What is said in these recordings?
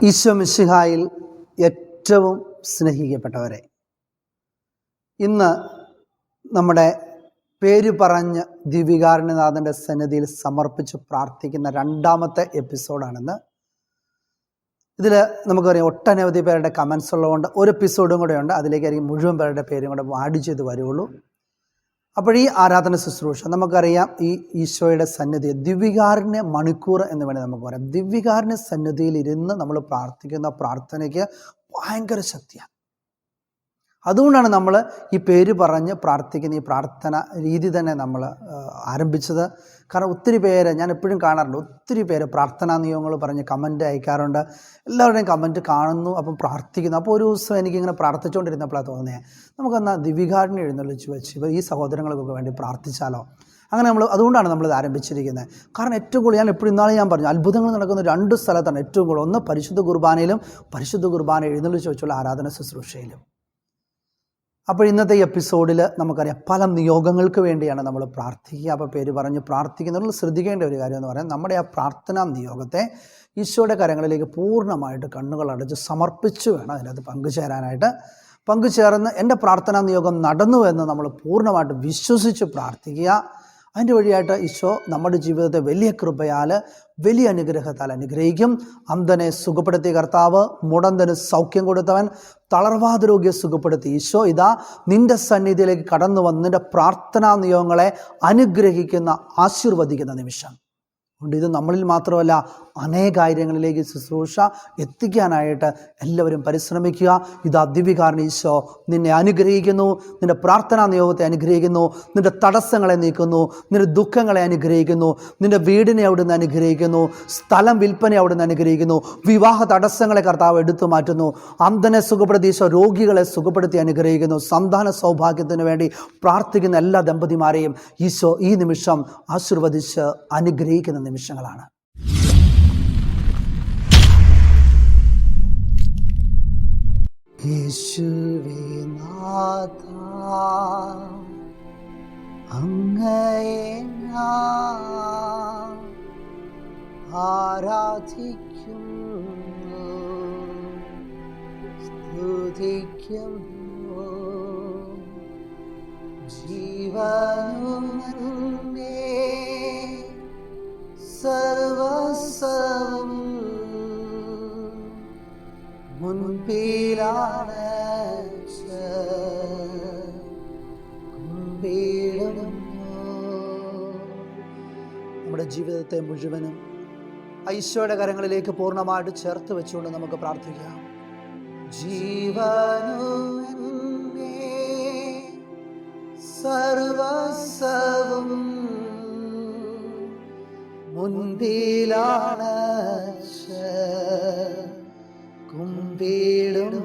ഈശോ മിശിഹായിൽ ഏറ്റവും സ്നേഹിക്കപ്പെട്ടവരെ, ഇന്ന് നമ്മുടെ പേര് പറഞ്ഞ് ദിവികാരുണ്യനാഥൻ്റെ സന്നിധിയിൽ സമർപ്പിച്ച് പ്രാർത്ഥിക്കുന്ന രണ്ടാമത്തെ എപ്പിസോഡാണെന്ന്. ഇതിൽ നമുക്കറിയാം ഒട്ടനവധി പേരുടെ കമൻസ് ഉള്ളതുകൊണ്ട് ഒരു എപ്പിസോഡും കൂടെ ഉണ്ട്, അതിലേക്കായിരിക്കും മുഴുവൻ പേരുടെ പേരും കൂടെ ആഡ് ചെയ്ത് വരുള്ളൂ. അപ്പോൾ ഈ ആരാധന ശുശ്രൂഷ നമുക്കറിയാം, ഈ ഈശോയുടെ സന്നിധി ദിവ്യകാരുണ്യ മണിക്കൂർ എന്ന് വേണമെങ്കിൽ നമുക്ക് പറയാം. ദിവ്യകാരുണ്യ സന്നിധിയിൽ ഇരുന്ന് നമ്മൾ പ്രാർത്ഥിക്കുന്ന പ്രാർത്ഥനയ്ക്ക് ഭയങ്കര ശക്തിയാണ്. അതുകൊണ്ടാണ് നമ്മൾ ഈ പേര് പറഞ്ഞ് പ്രാർത്ഥിക്കുന്ന ഈ പ്രാർത്ഥന രീതി തന്നെ നമ്മൾ ആരംഭിച്ചത്. കാരണം ഒത്തിരി പേര്, ഞാൻ എപ്പോഴും കാണാറുണ്ട്, ഒത്തിരി പേര് പ്രാർത്ഥനാ നിയമങ്ങൾ പറഞ്ഞ് കമൻറ്റ് അയക്കാറുണ്ട്. എല്ലാവരുടെയും കമൻറ്റ് കാണുന്നു, അപ്പം പ്രാർത്ഥിക്കുന്നു. അപ്പോൾ ഒരു ദിവസം എനിക്കിങ്ങനെ പ്രാർത്ഥിച്ചുകൊണ്ടിരുന്നപ്പോഴാണ് തോന്നിയത്, നമുക്കെന്നാൽ ദിവികാരുണ്യം എഴുന്നള്ളിച്ച് വെച്ച് ഈ സഹോദരങ്ങൾക്കൊക്കെ വേണ്ടി പ്രാർത്ഥിച്ചാലോ. അങ്ങനെ അതുകൊണ്ടാണ് നമ്മളിത് ആരംഭിച്ചിരിക്കുന്നത്. കാരണം ഏറ്റവും കൂടുതൽ, ഞാൻ എപ്പോഴും ഇന്നാളെ ഞാൻ പറഞ്ഞു, അത്ഭുതങ്ങൾ നടക്കുന്ന രണ്ട് സ്ഥലത്താണ് ഏറ്റവും കൂടുതൽ. ഒന്ന് പരിശുദ്ധ കുർബാനയിലും പരിശുദ്ധ കുർബാന എഴുന്നള്ളിച്ച് വെച്ചുള്ള ആരാധന ശുശ്രൂഷയിലും. അപ്പോൾ ഇന്നത്തെ എപ്പിസോഡിൽ നമുക്കറിയാം പല നിയോഗങ്ങൾക്ക് വേണ്ടിയാണ് നമ്മൾ പ്രാർത്ഥിക്കുക. അപ്പോൾ പേര് പറഞ്ഞ് പ്രാർത്ഥിക്കുന്നതിൽ ശ്രദ്ധിക്കേണ്ട ഒരു കാര്യം എന്ന് പറയാം, നമ്മുടെ ആ പ്രാർത്ഥനാ നിയോഗത്തെ ഈശോയുടെ കരങ്ങളിലേക്ക് പൂർണ്ണമായിട്ട് കണ്ണുകളടച്ച് സമർപ്പിച്ച് വേണം അതിനകത്ത് പങ്കുചേർന്ന് എൻ്റെ പ്രാർത്ഥനാ നിയോഗം നടന്നു എന്ന് നമ്മൾ പൂർണ്ണമായിട്ട് വിശ്വസിച്ച് പ്രാർത്ഥിക്കുക. അതിൻ്റെ വഴിയായിട്ട് ഈശോ നമ്മുടെ ജീവിതത്തെ വലിയ കൃപയാൽ, വലിയ അനുഗ്രഹത്താൽ അനുഗ്രഹിക്കും. അന്ധനെ സുഖപ്പെടുത്തിയ കർത്താവ്, മുടന്തന് സൗഖ്യം കൊടുത്തവൻ, തളർവാദ രോഗിയെ സുഖപ്പെടുത്തി ഈശോ ഇതാ നിൻ്റെ സന്നിധിയിലേക്ക് കടന്നു വന്ന് നിൻ്റെ പ്രാർത്ഥനാ നിയോഗങ്ങളെ അനുഗ്രഹിക്കുന്ന, ആശീർവദിക്കുന്ന നിമിഷം. അതുകൊണ്ട് ഇത് നമ്മളിൽ മാത്രമല്ല, അനേകായിരങ്ങളിലേക്ക് ശുശ്രൂഷ എത്തിക്കാനായിട്ട് എല്ലാവരും പരിശ്രമിക്കുക. ഇത് ദിവ്യകാരുണ്യ ഈശോ നിന്നെ അനുഗ്രഹിക്കുന്നു, നിൻ്റെ പ്രാർത്ഥനാ നിയോഗത്തെ അനുഗ്രഹിക്കുന്നു, നിൻ്റെ തടസ്സങ്ങളെ നീക്കുന്നു, നിൻ്റെ ദുഃഖങ്ങളെ അനുഗ്രഹിക്കുന്നു, നിൻ്റെ വീടിനെ അവിടുന്ന് അനുഗ്രഹിക്കുന്നു, സ്ഥലം വിൽപ്പന അവിടുന്ന് അനുഗ്രഹിക്കുന്നു, വിവാഹ തടസ്സങ്ങളെ കർത്താവ് എടുത്തു മാറ്റുന്നു, അന്ധനെ സുഖപ്പെടുത്തി ഈശോ രോഗികളെ സുഖപ്പെടുത്തി അനുഗ്രഹിക്കുന്നു, സന്താന സൗഭാഗ്യത്തിന് വേണ്ടി പ്രാർത്ഥിക്കുന്ന എല്ലാ ദമ്പതിമാരെയും ഈശോ ഈ നിമിഷം ആശീർവദിച്ച് അനുഗ്രഹിക്കുന്ന നിമിഷങ്ങളാണ്. യേശുവേ നാഥാ, അങ്ങയെ ഞാൻ ആരാധിക്കുന്നു, സ്തുതിക്കുന്നു. ജീവനും സർവസ്വവും മുൻപിലാണ് നമ്മുടെ ജീവിതത്തെ മുഴുവനും ഈശോയുടെ കരങ്ങളിലേക്ക് പൂർണ്ണമായിട്ട് ചേർത്ത് വെച്ചുകൊണ്ട് നമുക്ക് പ്രാർത്ഥിക്കാം. ജീവനും സർവസ്വവും മുൻപിലാണ് കുമ്പിടുന്നു.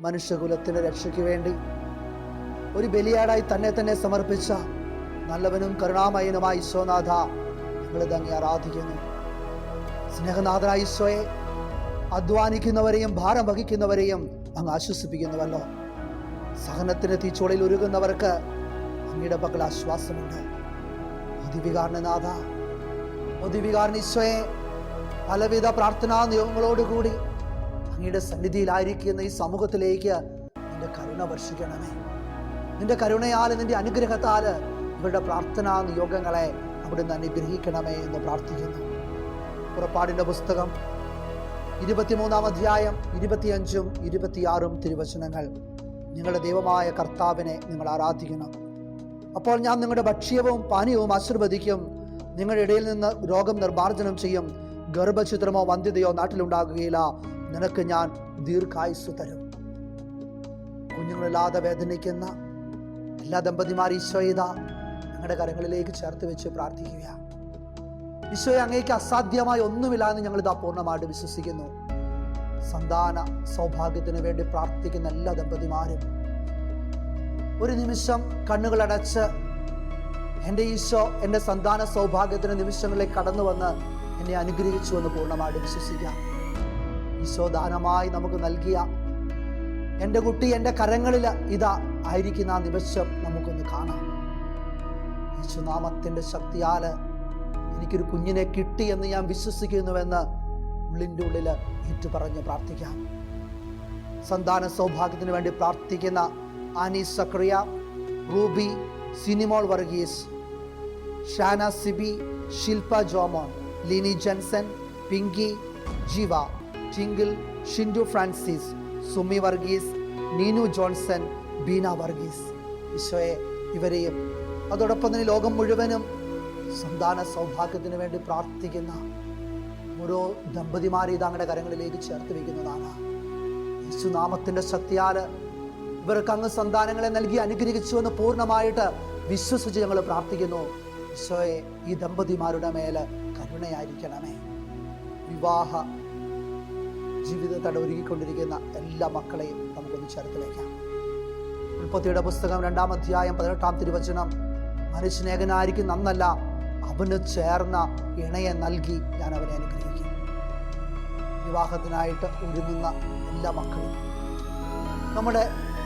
മനുഷ്യകുലത്തിന്റെ രക്ഷയ്ക്ക് വേണ്ടി ഒരു ബലിയാടായി തന്നെ സമർപ്പിച്ച നല്ലവനും കരുണാമയനുമായ ഈശോനാഥ, ഞങ്ങൾ അങ്ങേ ആരാധിക്കുന്നു. സ്നേഹനാഥനായ ഈശോയെ, അധ്വാനിക്കുന്നവരെയും ഭാരം വഹിക്കുന്നവരെയും അങ്ങ് ആശ്വസിപ്പിക്കുന്നുവല്ലോ. സഹനത്തിന് തീച്ചോളിൽ ഉരുകുന്നവർക്ക് അങ്ങയുടെ പക്കൽ ആശ്വാസമുണ്ട്. ദിവികാരുണ്യനാഥ, ദിവികാരുണ്യ ഈശോയെ, പലവിധ പ്രാർത്ഥനാ നിയോഗങ്ങളോടുകൂടി അങ്ങയുടെ സന്നിധിയിലായിരിക്കുന്ന ഈ സമൂഹത്തിലേക്ക് നിന്റെ കരുണ വർഷിക്കണമേ. നിന്റെ കരുണയാൽ, നിന്റെ അനുഗ്രഹത്താൽ ഇവരുടെ പ്രാർത്ഥനാ നിയോഗങ്ങളെ അവിടുന്ന് അനുഗ്രഹിക്കണമേ എന്ന് പ്രാർത്ഥിക്കുന്നു. പുറപ്പാടിൻ്റെ പുസ്തകം 23-ാം അധ്യായം 25-ഉം 26-ഉം തിരുവചനങ്ങൾ. നിങ്ങളുടെ ദൈവമായ കർത്താവിനെ നിങ്ങൾ ആരാധിക്കണം. അപ്പോൾ ഞാൻ നിങ്ങളുടെ ഭക്ഷ്യവും പാനീയവും ആശീർവദിക്കും. നിങ്ങളുടെ ഇടയിൽ നിന്ന് രോഗം നിർമ്മാർജ്ജനം ചെയ്യും. ഗർഭഛിദ്രമോ വന്ധ്യതയോ നാട്ടിലുണ്ടാകുകയില്ല. നിനക്ക് ഞാൻ ദീർഘായുസ് തരും. കുഞ്ഞുങ്ങളില്ലാതെ വേദനിക്കുന്ന എല്ലാ ദമ്പതിമാർ ഈശോയെ ഞങ്ങളുടെ കരങ്ങളിലേക്ക് ചേർത്ത് വെച്ച് പ്രാർത്ഥിക്കുക. ഈശോയെ, അങ്ങേക്ക് അസാധ്യമായി ഒന്നുമില്ല എന്ന് ഞങ്ങളിതാ പൂർണ്ണമായിട്ട് വിശ്വസിക്കുന്നു. സന്താന സൗഭാഗ്യത്തിന് വേണ്ടി പ്രാർത്ഥിക്കുന്ന എല്ലാ ദമ്പതിമാരും ഒരു നിമിഷം കണ്ണുകളടച്ച്, എൻ്റെ ഈശോ എൻ്റെ സന്താന സൗഭാഗ്യത്തിന് നിമിഷങ്ങളിലേക്ക് കടന്നു വന്ന് എന്നെ അനുഗ്രഹിച്ചു എന്ന് പൂർണ്ണമായിട്ട് വിശ്വസിക്കാം. ഈശോ ദാനമായി നമുക്ക് നൽകിയ എൻ്റെ കുട്ടി എൻ്റെ കരങ്ങളിൽ ഇതാ ആയിരിക്കുന്ന ആ നിമിഷം നമുക്കൊന്ന് കാണാം. യേശുനാമത്തിൻ്റെ ശക്തിയാൽ എനിക്കൊരു കുഞ്ഞിനെ കിട്ടി എന്ന് ഞാൻ വിശ്വസിക്കുന്നുവെന്ന് ഉള്ളിൻ്റെ ഉള്ളിൽ ഏറ്റുപറഞ്ഞ് പ്രാർത്ഥിക്കാം. സന്താന സൗഭാഗ്യത്തിന് വേണ്ടി പ്രാർത്ഥിക്കുന്ന ആനി സക്രിയ, റൂബി, സിനിമോൾ വർഗീസ്, ഷാന സിബി, ശില്പ ജോമോൻ, ലിനി ജെൻസൺ, പിങ്കി, ജീവ, twinkle, Shindu Francis, Sumi Varghese, Neenu Johnson, Beena Varghese. ഈശോയെ, ഇവരെയും അതോടൊപ്പം തന്നെ ലോകം മുഴുവനും സന്താന സൗഭാഗ്യത്തിന് വേണ്ടി പ്രാർത്ഥിക്കുന്ന ഓരോ ദമ്പതിമാരെ ഇതങ്ങളുടെ കരങ്ങളിലേക്ക് ചേർത്ത് വയ്ക്കുന്നതാണ്. യേശുനാമത്തിൻ്റെ ശക്തിയാൽ ഇവർക്ക് അങ്ങ് സന്താനങ്ങളെ നൽകി അനുഗ്രഹിച്ചുവെന്ന് പൂർണ്ണമായിട്ട് വിശ്വസിച്ച് ഞങ്ങൾ പ്രാർത്ഥിക്കുന്നു. ഈശോയെ, ഈ ദമ്പതിമാരുടെ മേൽ കരുണയായിരിക്കണമേ. വിവാഹ ജീവിതത്തോടെ ഒരുങ്ങിക്കൊണ്ടിരിക്കുന്ന എല്ലാ മക്കളെയും നമുക്കൊന്ന് ചേർത്ത് വയ്ക്കാം. ഉൽപ്പത്തിയുടെ പുസ്തകം 2-ാം അധ്യായം 18-ാം തിരുവചനം, മനുഷ്യനേകനായിരിക്കും നന്നല്ല, അവന് ചേർന്ന ഇണയെ നൽകി ഞാൻ അവനെ അനുഗ്രഹിക്കും. വിവാഹത്തിനായിട്ട് ഒരുങ്ങുന്ന എല്ലാ മക്കളും നമ്മുടെ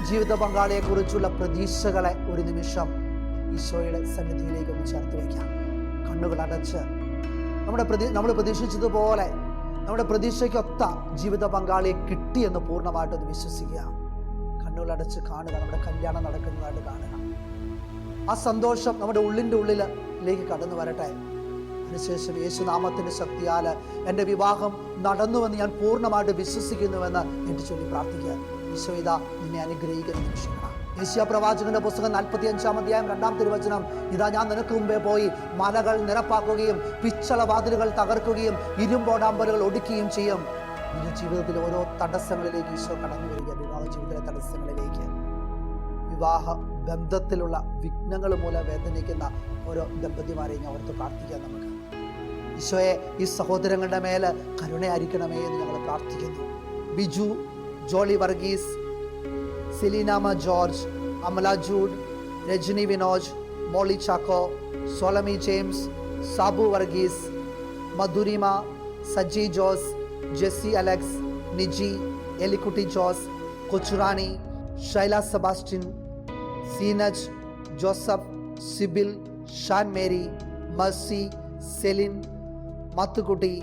ജീവിത പങ്കാളിയെക്കുറിച്ചുള്ള പ്രതീക്ഷകളെ ഒരു നിമിഷം ഈശോയുടെ സന്നിധിയിലേക്ക് ഒന്ന് ചേർത്ത് വയ്ക്കാം. കണ്ണുകൾ അടച്ച് നമ്മൾ പ്രതീക്ഷിച്ചതുപോലെ നമ്മുടെ പ്രതീക്ഷയ്ക്കൊത്ത ജീവിത പങ്കാളിയെ കിട്ടിയെന്ന് പൂർണ്ണമായിട്ടൊന്ന് വിശ്വസിക്കുക. കണ്ണുകൾ അടച്ച് കാണുക, നമ്മുടെ കല്യാണം നടക്കുന്നതായിട്ട് കാണുക. ആ സന്തോഷം നമ്മുടെ ഉള്ളിൻ്റെ ഉള്ളിലേക്ക് കടന്നു വരട്ടെ. അതിനുശേഷം യേശുനാമത്തിൻ്റെ ശക്തിയാൽ എൻ്റെ വിവാഹം നടന്നുവെന്ന് ഞാൻ പൂർണ്ണമായിട്ട് വിശ്വസിക്കുന്നുവെന്ന് എനിക്ക് ചൊല്ലി പ്രാർത്ഥിക്കുക. ഈശോ ഇതാ നിന്നെ അനുഗ്രഹിക്കുന്ന നിമിഷങ്ങളാണ്. യെശയ്യാ പ്രവാചകന്റെ പുസ്തകം 45-ാം അധ്യായം 2-ാം തിരുവചനം, ഇതാ ഞാൻ നിനക്ക് മുമ്പേ പോയി മലകൾ നിരപ്പാക്കുകയും പിച്ചള വാതിലുകൾ തകർക്കുകയും ഇരുമ്പോടാമ്പലുകൾ ഒടുക്കുകയും ചെയ്യും. നിന്റെ ജീവിതത്തിൽ ഓരോ തടസ്സങ്ങളിലേക്ക് ഈശോ കടന്നു വരിക. വിവാഹ ജീവിതത്തിലെ തടസ്സങ്ങളിലേക്ക്, വിവാഹ ബന്ധത്തിലുള്ള വിഘ്നങ്ങൾ മൂലം വേദനിക്കുന്ന ഓരോ ദമ്പതിമാരെയും ഞാൻ ഓർത്ത് പ്രാർത്ഥിക്കാം. നമുക്ക് ഈശോയെ, ഈ സഹോദരങ്ങളുടെ മേൽ കരുണയായിരിക്കണമേ എന്ന് ഞങ്ങൾ പ്രാർത്ഥിക്കുന്നു. Biju, Jolly Varghese, Selinamma George, Amala Jude, Rajani Vinoj, Molly Chacko, Solamy James, Sabu Varghese, Madhurima, Saji Jose, Jessy Alex, Niji, Elikutty Jose, Kochurani, Shaila Sebastian, Seenaj, Joseph, Sibil, Shan Mary, Mercy, Celine, Mathukutty,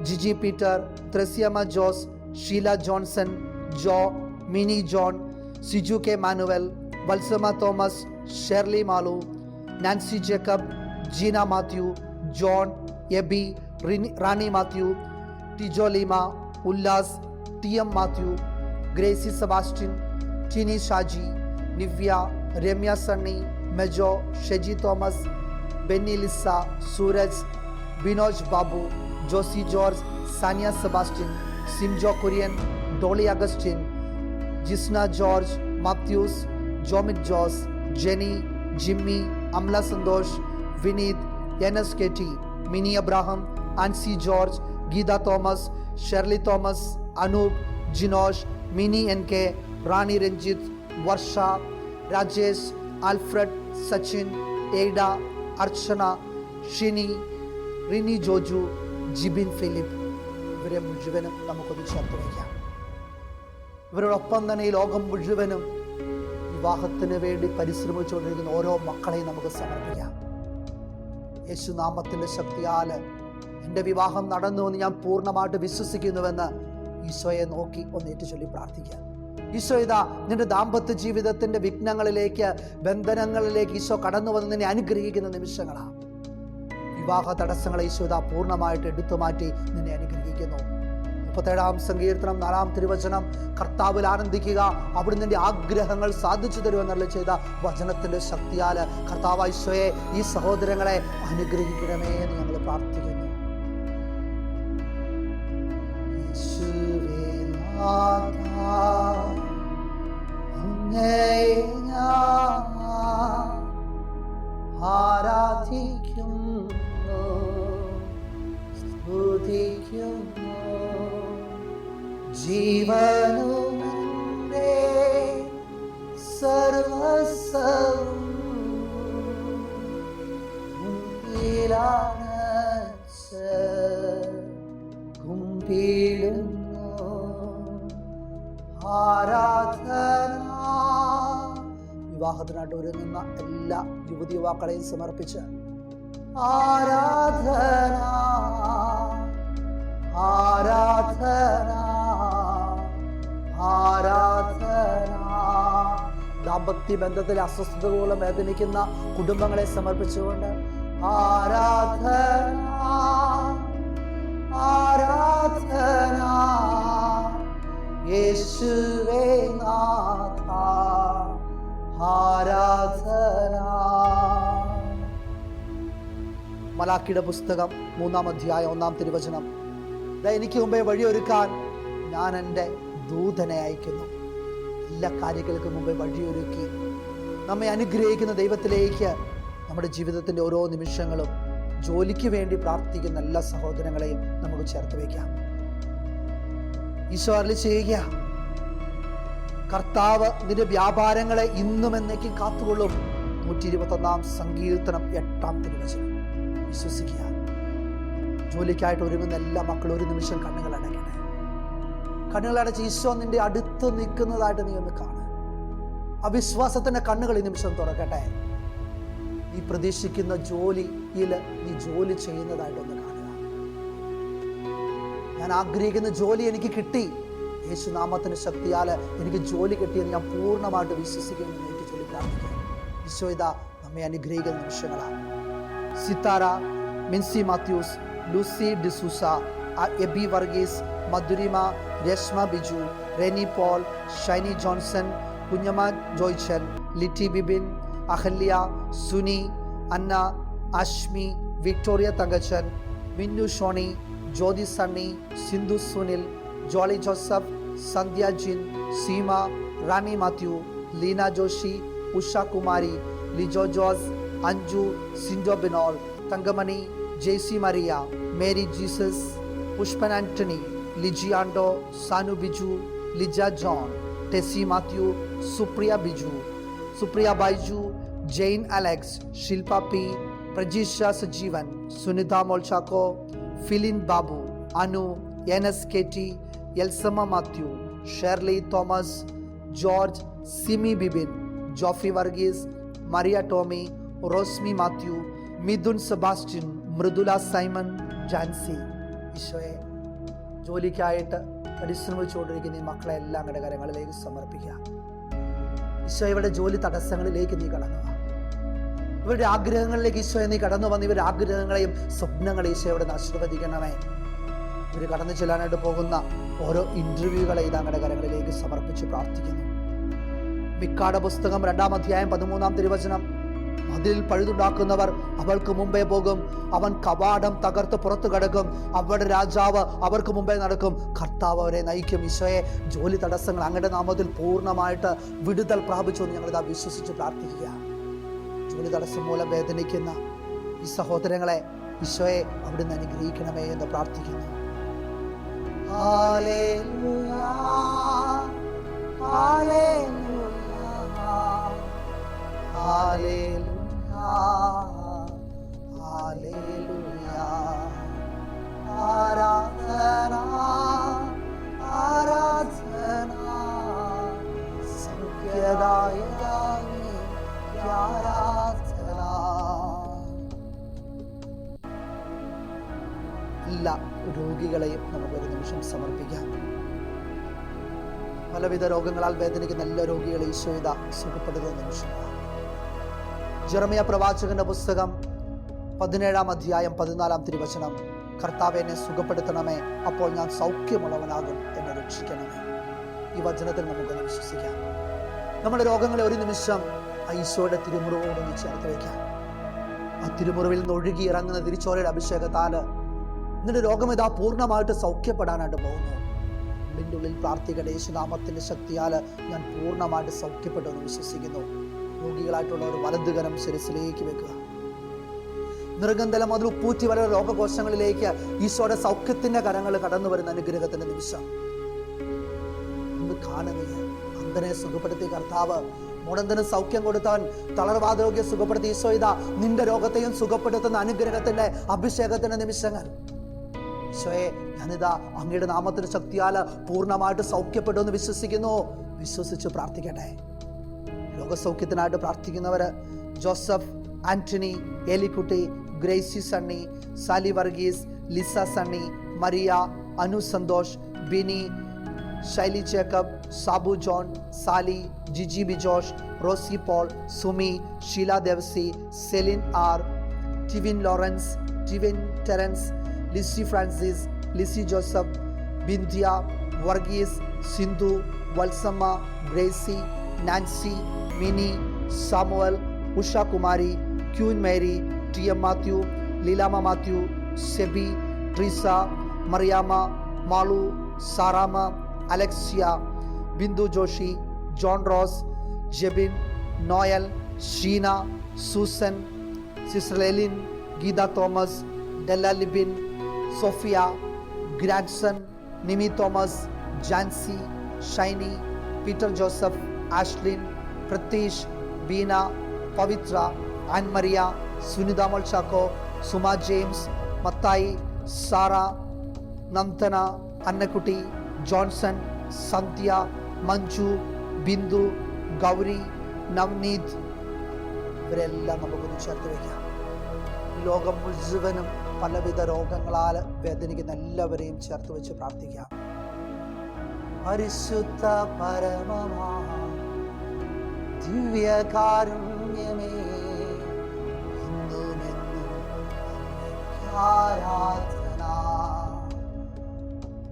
Jiji Peter, Thresiamma Jose, Sheela Johnson, Jo, Mini John, Siju K Manuel, Valsamma Thomas, Shirley Malu, Nancy Jacob, Jeena Mathew, John, Aby, Rani Mathew, Tijo Leema, Ullas, T M Mathew, Gracy Sebastian, Tini Shaji, Nivya, Ramya Sunny, Mejo, Sheji Thomas, Benny Lisa, Sooraj, Binoj Babu, Josy George, Saniya Sebastian, Simjo Kurian, Dolly Augustine, Jisna George, Mathews, Jomith Jose, Jeni, Jimmy, Amla Santhosh, Vineeth, NS K T, Mini Abraham, Ancy George, Geetha Thomas, Shirley Thomas, Anoop, Jinosh, Mini N K, Rani Ranjith, Varsha, Rajesh, Alfred, Sachin, Aida, Archana, Shini, Rini Joju, Jibin Philip, ഇവരെ മുഴുവനും നമുക്കൊന്ന് ചേർത്ത് വയ്ക്കാം. ഇവരോടൊപ്പം തന്നെ ഈ ലോകം മുഴുവനും വിവാഹത്തിന് വേണ്ടി പരിശ്രമിച്ചുകൊണ്ടിരിക്കുന്ന ഓരോ മക്കളെയും നമുക്ക് സമർപ്പിക്കാം. യേശുനാമത്തിൻ്റെ ശക്തിയാൽ എൻ്റെ വിവാഹം നടന്നുവെന്ന് ഞാൻ പൂർണ്ണമായിട്ട് വിശ്വസിക്കുന്നുവെന്ന് ഈശോയെ നോക്കി ഒന്ന് ഏറ്റുചൊല്ലി പ്രാർത്ഥിക്കാം. ഈശോ ഇതാ നിന്റെ ദാമ്പത്യ ജീവിതത്തിൻ്റെ വിഘ്നങ്ങളിലേക്ക്, ബന്ധനങ്ങളിലേക്ക് ഈശോ കടന്നു വന്ന് നിന്നെ അനുഗ്രഹിക്കുന്ന നിമിഷങ്ങളാണ്. വിവാഹ തടസ്സങ്ങളെ ഈശോ ഇതാ പൂർണ്ണമായിട്ട് എടുത്തുമാറ്റി നിന്നെ അനുഗ്രഹിക്കുന്നു. 37-ാം സങ്കീർത്തനം 4-ാം തിരുവചനം, കർത്താവിൽ ആനന്ദിക്കുക, അവിടുന്ന് നിന്റെ ആഗ്രഹങ്ങൾ സാധിച്ചു തരുമെന്നുള്ള ചെയ്ത വചനത്തിൻ്റെ ശക്തിയാൽ കർത്താവ് ഈശോയെ ഈ സഹോദരങ്ങളെ അനുഗ്രഹിക്കണമേ എന്ന് ഞങ്ങൾ പ്രാർത്ഥിക്കുന്നു. ആരാധിക്കുന്നു, സ്തുതിക്കുന്നു, ജീവനുമെന്റെ സർവസ്വവും കുമ്പിടുന്നു. ആരാധന. വിവാഹത്തിനായിട്ട് ഒരുങ്ങുന്ന എല്ലാ യുവതി യുവാക്കളെയും സമർപ്പിച്ച് ആരാധന ആരാധന ആരാധന. ദാമ്പത്യ ബന്ധത്തിലെ അസ്വസ്ഥത മൂലം വേദനിക്കുന്ന കുടുംബങ്ങളെ സമർപ്പിച്ചുകൊണ്ട് ആരാധന ആരാധന യേശുവേ നാഥ ആരാധന. മലാക്കിയുടെ പുസ്തകം 3-ാം അധ്യായം 1-ാം തിരുവചനം. എനിക്ക് മുമ്പേ വഴിയൊരുക്കാൻ ഞാൻ എൻ്റെ ദൂതനെ അയക്കുന്നു. എല്ലാ കാര്യങ്ങൾക്കും മുമ്പേ വഴിയൊരുക്കി നമ്മെ അനുഗ്രഹിക്കുന്ന ദൈവത്തിലേക്ക് നമ്മുടെ ജീവിതത്തിൻ്റെ ഓരോ നിമിഷങ്ങളും ജോലിക്ക് വേണ്ടി പ്രാർത്ഥിക്കുന്ന എല്ലാ സഹോദരങ്ങളെയും നമുക്ക് ചേർത്ത് വയ്ക്കാം. ഈശോ അരുളി ചെയ്യുക, കർത്താവ് നിന്റെ വ്യാപാരങ്ങളെ ഇന്നും എന്നേക്കും കാത്തുകൊള്ളും. 121-ാം സങ്കീർത്തനം 8-ാം തിരുവചനം. വിശ്വസിക്കുക. ജോലിക്കായിട്ട് ഒരുങ്ങുന്ന എല്ലാ മക്കളും ഒരു നിമിഷം കണ്ണുകൾ അടയ്ക്കണേ. കണ്ണുകളടച്ച് ഈശോ നിന്റെ അടുത്ത് നിൽക്കുന്നതായിട്ട് നീ ഒന്ന് കാണുക. അവിശ്വാസത്തിന്റെ കണ്ണുകൾ ഈ നിമിഷം തുറക്കട്ടെ. നീ പ്രതീക്ഷിക്കുന്ന ജോലിയിൽ നീ ജോലി ചെയ്യുന്നതായിട്ടൊന്ന് കാണുക. ഞാൻ ആഗ്രഹിക്കുന്ന ജോലി എനിക്ക് കിട്ടി, യേശുനാമത്തിന് ശക്തിയാൽ എനിക്ക് ജോലി കിട്ടിയെന്ന് ഞാൻ പൂർണ്ണമായിട്ട് വിശ്വസിക്കുന്നു. എനിക്ക് ചൊല്ലി പ്രാർത്ഥിക്കുക. ഈശോ ഇതാ നമ്മെ അനുഗ്രഹിക്കുന്ന നിമിഷങ്ങളാണ്. സിത്താര, മിൻസി മാത്യൂസ്, ലൂസി ഡിസൂസ, എബി വർഗീസ്, മധുരിമ, രശ്മ ബിജു, റെനി പോൾ, ഷൈനി ജോൺസൺ, കുഞ്ഞമ്മ ജോയ്ച്ചൻ, ലിറ്റി ബിബിൻ, അഹല്യ, സുനി, അന്ന, അഷ്മി, വിക്ടോറിയ തങ്കച്ചൻ, മിന്നു ഷോണി, ജ്യോതി സണ്ണി, സിന്ധു സുനിൽ, ജോളി ജോസഫ്, സന്ധ്യ ജിൻ, സീമ, റാണി മാത്യു, ലീന ജോഷി, ഉഷ കുമാരി, ലിജോ ജോസ്, അഞ്ജു, സിൻഡോ ബിനോൾ, തങ്കമണി, ജെയ്സി മറിയ, മേരി ജീസസ്, പുഷ്പൻ ആന്റണി, ലിജിയാൻഡോ, സാനു ബിജു, ലിജ ജോൺ, ടെസി മാത്യു, സുപ്രിയ ബിജു, സുപ്രിയ ബൈജു, ജെയിൻ അലക്സ്, ശില്പ P, Prajeesha Sajeevan, Sunitha Molchacko, Filin Babu, Anu, N S K T, Elsamma Mathew, Shirley Thomas, George, Simi Bibin, Jofi Varghese, Maria Tomy, Rosmi Mathew, Midhun Sebastian, Mridula Simon, Jancy. ഈശോയെ, ജോലിക്കായിട്ട് പരിശ്രമിച്ചുകൊണ്ടിരിക്കുന്ന ഈ മക്കളെ എല്ലാം അങ്ങയുടെ കരങ്ങളിലേക്ക് സമർപ്പിക്കുക. ഈശോ, ഇവരുടെ ജോലി തടസ്സങ്ങളിലേക്ക് നീ കടന്നു വാ. ഇവരുടെ ആഗ്രഹങ്ങളിലേക്ക് ഈശോയെ നീ കടന്നു വന്ന് ഇവരുടെ ആഗ്രഹങ്ങളെയും സ്വപ്നങ്ങളെയും ഈശോയോടെ ആശീർവദിക്കണമേ. ഇവർ കടന്നു ചെല്ലാനായിട്ട് പോകുന്ന ഓരോ ഇന്റർവ്യൂകളെ ഇത് അങ്ങയുടെ കരങ്ങളിലേക്ക് സമർപ്പിച്ച് പ്രാർത്ഥിക്കുന്നു. മിക്കായുടെ പുസ്തകം 2-ാം അധ്യായം 13-ാം തിരുവചനം. അതിൽ പഴുതുണ്ടാക്കുന്നവർ അവൾക്ക് മുമ്പേ പോകും, അവൻ കവാടം തകർത്ത് പുറത്തു കടക്കും, അവരുടെ രാജാവ് അവർക്ക് മുമ്പേ നടക്കും, കർത്താവ് അവരെ നയിക്കും. ഈശോയെ, ജോലി തടസ്സങ്ങൾ അങ്ങയുടെ നാമത്തിൽ പൂർണ്ണമായിട്ട് വിടുതൽ പ്രാപിച്ചു എന്ന് ഞങ്ങളിതാ വിശ്വസിച്ച് പ്രാർത്ഥിക്കുക. ജോലി തടസ്സം മൂലം വേദനിക്കുന്ന ഈ സഹോദരങ്ങളെ ഈശോയെ അവിടുന്ന് അനുഗ്രഹിക്കണമേ എന്ന് പ്രാർത്ഥിക്കുന്നു. Hallelujah, hallelujah, hallelujah, hallelujah. ആരാധന, ആരാധന, സൗഖ്യദായകനേ ആരാധന. എല്ലാ രോഗികളെയും നമുക്കൊരു നിമിഷം സമർപ്പിക്കാം. പലവിധ രോഗങ്ങളാൽ വേദനിക്കുന്ന എല്ലാ രോഗികളെയും ഈശോയിത സുഖപ്പെടുത്തുന്ന നിമിഷമാണ്. ജെറമ്യ പ്രവാചകന്റെ പുസ്തകം 17-ാം അധ്യായം 14-ാം തിരുവചനം. കർത്താവേ, എന്നെ സുഖപ്പെടുത്തണമേ, അപ്പോൾ ഞാൻ സൗഖ്യമുള്ളവനാകും, എന്നെ രക്ഷിക്കണമേ. ഈ വചനത്തിൽ നമുക്കൊന്ന് വിശ്വസിക്കാം. നമ്മുടെ രോഗങ്ങളെ ഒരു നിമിഷം ഈശോയുടെ തിരുമുറിവോടൊന്ന് ചേർത്ത് വയ്ക്കാം. ആ തിരുമുറിവിൽ നിന്ന് ഒഴുകി ഇറങ്ങുന്ന തിരിച്ചോരയുടെ അഭിഷേകത്താല് നിന്റെ രോഗം ഇതാ പൂർണ്ണമായിട്ട് സൗഖ്യപ്പെടാനായിട്ട് പോകുന്നു. ഉള്ളിൻ്റെ ഉള്ളിൽ പ്രാർത്ഥിക്കട്ടെ, യേശുനാമത്തിന്റെ ശക്തിയാല് ഞാൻ പൂർണ്ണമായിട്ട് സൗഖ്യപ്പെട്ടു എന്ന് വിശ്വസിക്കുന്നു. രോഗികളായിട്ടുള്ള ഒരു വലതുകരം ശിരസിലേക്ക് വെക്കുക. നിർഗന്ധലം മുതൽ ഉപ്പൂറ്റി വരെ രോഗകോശങ്ങളിലേക്ക് ഈശോയുടെ സൗഖ്യത്തിന്റെ കരങ്ങൾ കടന്നു വരുന്ന അനുഗ്രഹത്തിന്റെ നിമിഷം ഒന്ന് കാണുക. അന്ധനെ സുഖപ്പെടുത്തിയ കർത്താവ്, മുടന്തന് സൗഖ്യം കൊടുത്തവൻ, തളർവാദരോഗ്യം സുഖപ്പെടുത്തി ഈശോ ഇതാ നിന്റെ രോഗത്തെയും സുഖപ്പെടുത്തുന്ന അനുഗ്രഹത്തിന്റെ അഭിഷേകത്തിന്റെ നിമിഷങ്ങൾ. ഈശോയെ, ഞാനിതാ അങ്ങയുടെ നാമത്തിന്റെ ശക്തിയാല് പൂർണ്ണമായിട്ട് സൗഖ്യപ്പെട്ടു എന്ന് വിശ്വസിക്കുന്നു. വിശ്വസിച്ച് പ്രാർത്ഥിക്കട്ടെ. രോഗസൗഖ്യത്തിനായിട്ട് പ്രാർത്ഥിക്കുന്നവര് Joseph, Antony, Elikutty, Gracy Sunny, Sally Varghese, Lisa Sunny, Maria, Anu Santhosh, Bini, Shaily Jacob, Sabu John, Sally, Jiji Bijosh, Rosy Paul, Sumi, Sheela Devassy, Celine R, Tivin Lawrence, Tivin Terence, Lissy Francis, Lissy Joseph, Bindhya, Varghese, Sindhu, Valsamma, Gracy, Nancy, Mini, Samuel, Usha Kumari, Queen Mary, T M Mathew, Leelamma Mathew, Seby, Treesa, Mariamma, Malu, Saramma, Alexia, Bindu Joshy, John Rose, Jebin, Noel, Sheena, Susan, sister Elin, Geetha Thomas, Della Libin, Sophia, grandson, Nimi Thomas, Jancy, Shiny, Peter Joseph, Ashlin, Pratheesh, Beena, Pavithra, Annmaria, Sunitha Mol Chacko, Suma James, Mathai, Sara, Nandana, Annakutty, Johnson, Sandhya, Manju, Bindu, Gowri, Navaneeth, ഇവരെല്ലാം നമുക്കൊന്ന് ചേർത്ത് വയ്ക്കാം. ലോകം മുഴുവനും പലവിധ രോഗങ്ങളാൽ വേദനിക്കുന്ന എല്ലാവരെയും ചേർത്ത് വെച്ച് പ്രാർത്ഥിക്കാം. പരിശുദ്ധ പരമമാ ദിവ്യകാരുണ്യമേ, ഇന്നുമെന്നും ആരാധന.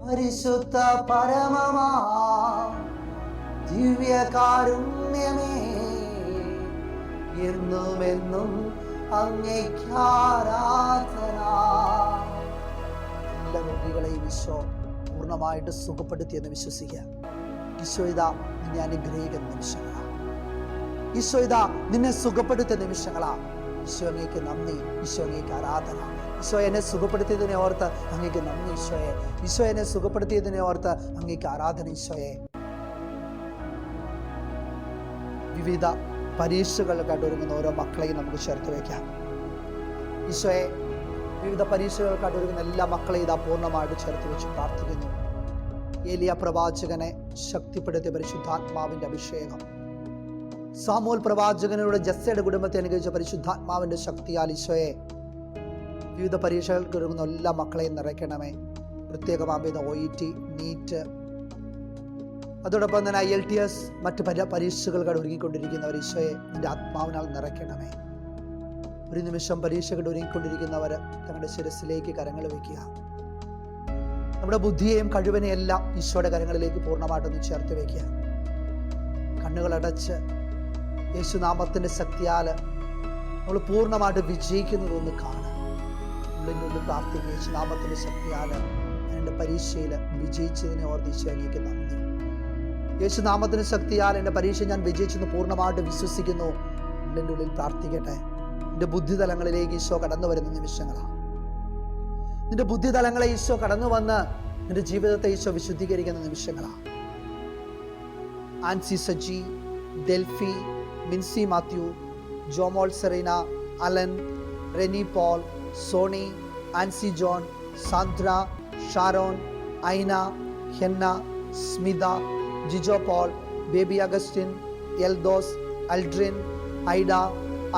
പരിശുദ്ധ പരമമാ ദിവ്യകാരുണ്യമേ, എന്നുമെന്നും അങ്ങേക്ക് ആരാധന. എല്ലാ രോഗികളെയും ഈശോ പൂർണ്ണമായിട്ട് സുഖപ്പെടുത്തിയെന്ന് വിശ്വസിക്കുക. ഈശോ ഇതാ നിന്നെ അനുഗ്രഹിക്കുന്ന നിമിഷങ്ങളാ. ഈശോ ഇതാ നിന്നെ സുഖപ്പെടുത്തിയ നിമിഷങ്ങളാ. ഈശോ അങ്ങേക്ക് നന്ദി, ഈശോ അങ്ങേക്ക് ആരാധന. ഈശോ എന്നെ സുഖപ്പെടുത്തിയതിനെ ഓർത്ത് അങ്ങേക്ക് നന്ദി ഈശോയെ. ഈശോ എന്നെ സുഖപ്പെടുത്തിയതിനെ ഓർത്ത് അങ്ങേക്ക് ആരാധന ഈശോയെ. വിവിധ പരീക്ഷകൾക്കായിട്ട് ഒരുങ്ങുന്ന ഓരോ മക്കളെയും നമുക്ക് ചേർത്ത് വയ്ക്കാം. ഈശോയെ, വിവിധ പരീക്ഷകൾക്കായിട്ട് ഒരുങ്ങുന്ന എല്ലാ മക്കളെയും ഇതാ പൂർണ്ണമായിട്ട് ചേർത്ത് വെച്ച് പ്രാർത്ഥിക്കുന്നു. ഏലിയ പ്രവാചകനെ ശക്തിപ്പെടുത്തിയ പരിശുദ്ധാത്മാവിന്റെ അഭിഷേകം, സാമൂൽ പ്രവാചകനോട് ജസ്സയുടെ കുടുംബത്തെ അനുഗ്രഹിച്ച പരിശുദ്ധാത്മാവിന്റെ ശക്തിയാൽ ഈശോയെ വിവിധ പരീക്ഷകൾക്ക് ഒരുങ്ങുന്ന എല്ലാ മക്കളെയും നിറയ്ക്കണമേ. പ്രത്യേകമാകുന്ന OET, നീറ്റ്, അതോടൊപ്പം തന്നെ IELTS, മറ്റ് പരീക്ഷകൾക്കാണ് ഒരുങ്ങിക്കൊണ്ടിരിക്കുന്നവർ ഈശോയെ നിന്റെ ആത്മാവിനാൽ നിറയ്ക്കണമേ. ഒരു നിമിഷം പരീക്ഷകൾ ഒരുങ്ങിക്കൊണ്ടിരിക്കുന്നവർ തങ്ങളുടെ ശിരസിലേക്ക് കരങ്ങൾ വയ്ക്കുക. നമ്മുടെ ബുദ്ധിയെയും കഴിവിനെയും എല്ലാം ഈശോയുടെ കരങ്ങളിലേക്ക് പൂർണ്ണമായിട്ടൊന്ന് ചേർത്ത് വയ്ക്കുക. കണ്ണുകളടച്ച് യേശുനാമത്തിൻ്റെ ശക്തിയാൽ നമ്മൾ പൂർണ്ണമായിട്ട് വിജയിക്കുന്നതൊന്ന് കാണുക. നമ്മളിൻ്റെ പ്രാർത്ഥിക്കുക, യേശുനാമത്തിൻ്റെ ശക്തിയാൽ എൻ്റെ പരീക്ഷയിൽ വിജയിച്ചതിനെ ഓർത്ത് ഈശോ അങ്ങേക്ക് നന്ദി. യേശുനാമത്തിൻ്റെ ശക്തിയാൽ എൻ്റെ പരീക്ഷ ഞാൻ വിജയിച്ചെന്ന് പൂർണ്ണമായിട്ട് വിശ്വസിക്കുന്നു. എൻ്റെ ഉള്ളിൽ പ്രാർത്ഥിക്കട്ടെ. നിന്റെ ബുദ്ധിതലങ്ങളിലേക്ക് ഈശോ കടന്നു വരുന്ന നിമിഷങ്ങളാണ്. നിന്റെ ബുദ്ധിതലങ്ങളെ ഈശോ കടന്നു വന്ന് നിന്റെ ജീവിതത്തെ ഈശോ വിശുദ്ധീകരിക്കുന്ന നിമിഷങ്ങളാണ്. ആൻസി സജി, ഡെൽഫി, മിൻസി മാത്യു, ജോമോൾ സെറീന, അലൻ, റെനി പോൾ, സോണി, ആൻസി ജോൺ, സാന്ദ്ര, ഷാരോൺ, ഐന, ഹെന്ന, സ്മിത, ജിജോ പോൾ, ബേബി അഗസ്റ്റിൻ, എൽദോസ്, അൽഡ്രിൻ, ഐഡ,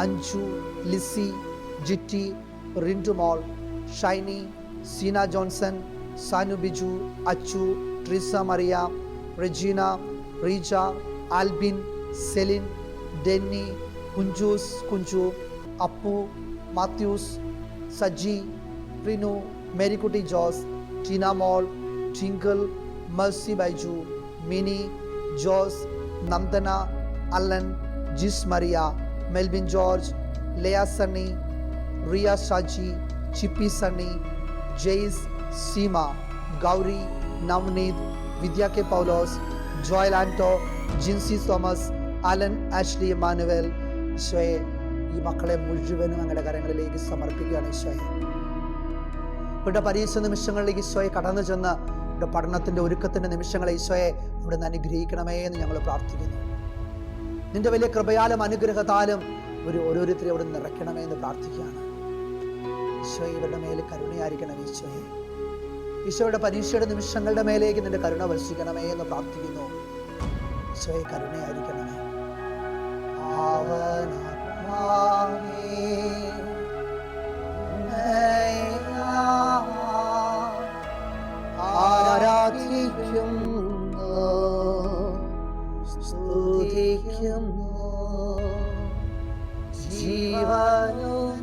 അഞ്ജു, ലിസി, ജിറ്റി, റിൻഡുമോൾ, ഷൈനി, സീന ജോൺസൺ, സാനു ബിജു, അച്ചു, ട്രിസ മറിയ, റെജീന, റീജ, ആൽബിൻ, സെലിൻ, ഡെന്നി, കുഞ്ചു, അപ്പു, മാത്യൂസ്, സജി, റിനു, മേരിക്കുട്ടി ജോസ്, ടീന മോൾ, ടിങ്കിൾ, മെർസി ബൈജു, മിനി, ജോസ്, നന്ദന, അലൻ, ജിസ് മറിയ, മെൽബിൻ ജോർജ്, ലെയ സണ്ണി, റിയ ഷാജി, ചിപ്പി സണ്ണി, ജെയ്സ്, സീമ, ഗൗരി, നവനീത്, വിദ്യ കെ പൗലോസ്, ജോയൽ ആന്റോ, ജിൻസി തോമസ്, അലൻ, ആഷ്ലി, എമാനുവൽ. ഈശോയെ, ഈ മക്കളെ മുഴുവനും അങ്ങയുടെ കരങ്ങളിലേക്ക് സമർപ്പിക്കുകയാണ് ഈശോയെ. ഇവിടെ പരീക്ഷ നിമിഷങ്ങളിലേക്ക് ഈശോയെ കടന്നു ചെന്ന് ഇവിടെ പഠനത്തിൻ്റെ ഒരുക്കത്തിൻ്റെ നിമിഷങ്ങളെ ഈശോയെ അവിടെ നിന്ന് അനുഗ്രഹിക്കണമേ എന്ന് ഞങ്ങൾ പ്രാർത്ഥിക്കുന്നു. നിന്റെ വലിയ കൃപയാലും അനുഗ്രഹത്താലും ഓരോരുത്തരെ അവിടെ നിറയ്ക്കണമേ എന്ന് പ്രാർത്ഥിക്കുകയാണ്. ഈശോയെ, ഇവരുടെ മേൽ കരുണയായിരിക്കണം ഈശോയെ. ഈശോയുടെ പരീക്ഷയുടെ നിമിഷങ്ങളുടെ മേലേക്ക് നിന്റെ കരുണ വർഷിക്കണമേ എന്ന് പ്രാർത്ഥിക്കുന്നു. ഈശോയെ, കരുണയായിരിക്കണമേ. ആരാധിക്കുന്നു, സ്തുതിക്കുന്നു. ജീവനുനന്ദേ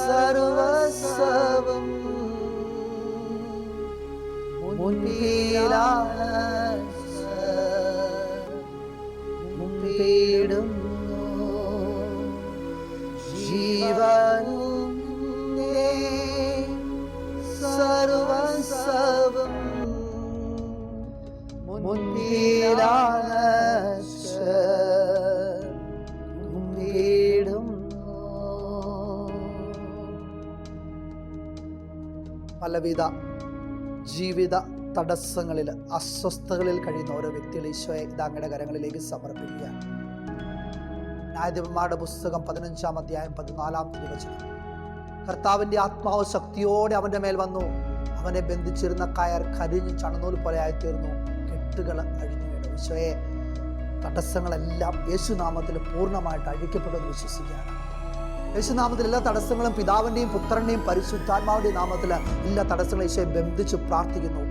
സർവസവം മുൻപീടുന്നു. ജീവനുനന്ദേ സർവസവം പലവിധ ജീവിത തടസ്സങ്ങളിൽ, അസ്വസ്ഥതകളിൽ കഴിയുന്ന ഓരോ വ്യക്തികൾ ഈശോയെ ഇതങ്ങയുടെ കരങ്ങളിലേക്ക് സമർപ്പിക്കുകയാണ്. ന്യായാധിപന്മാരുടെ പുസ്തകം 15-ാം അധ്യായം 14-ാം തിരുവചനം. കർത്താവിൻ്റെ ആത്മാവ് ശക്തിയോടെ അവൻ്റെ മേൽ വന്നു. അവനെ ബന്ധിച്ചിരുന്ന കയർ കരിഞ്ഞ് ചണനൂൽ പോലെ ആയിത്തീർന്നു. കെട്ടുകൾ അഴിഞ്ഞു വീണു. ഈശോയെ, തടസ്സങ്ങളെല്ലാം യേശുനാമത്തിൽ പൂർണ്ണമായിട്ട് അഴിക്കപ്പെടുമെന്ന് വിശ്വസിക്കുകയാണ്. യേശുനാമത്തിൽ എല്ലാ തടസ്സങ്ങളും പിതാവിൻ്റെയും പുത്രൻ്റെയും പരിശുദ്ധാത്മാവിൻ്റെയും നാമത്തിൽ എല്ലാ തടസ്സങ്ങളും ഈശോയെ ബന്ധിച്ച് പ്രാർത്ഥിക്കുന്നു.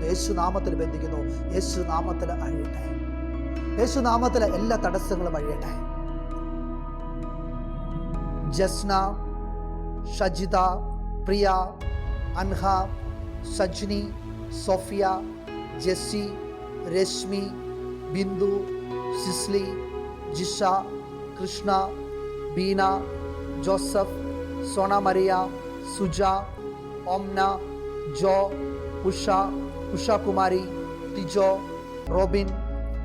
യേശുനാമത്തിൽ ബന്ധിക്കുന്നു. യേശുനാമത്തിൽ അഴിയട്ടെ. യേശുനാമത്തിൽ എല്ലാ തടസ്സങ്ങളും അഴിയട്ടെ. ജസ്ന, ഷജിത, പ്രിയ, അൻഹ, സജ്നി, സോഫിയ, ജെസ്സി, രശ്മി, ബിന്ദു, സിസ്ലി, ജിഷ, കൃഷ്ണ, ബീന, ജോസഫ്, സോണ മരിയ, സുജ, ഓംന, ജോ, ഉഷകുമാരി, ടിജോ, റോബിൻ,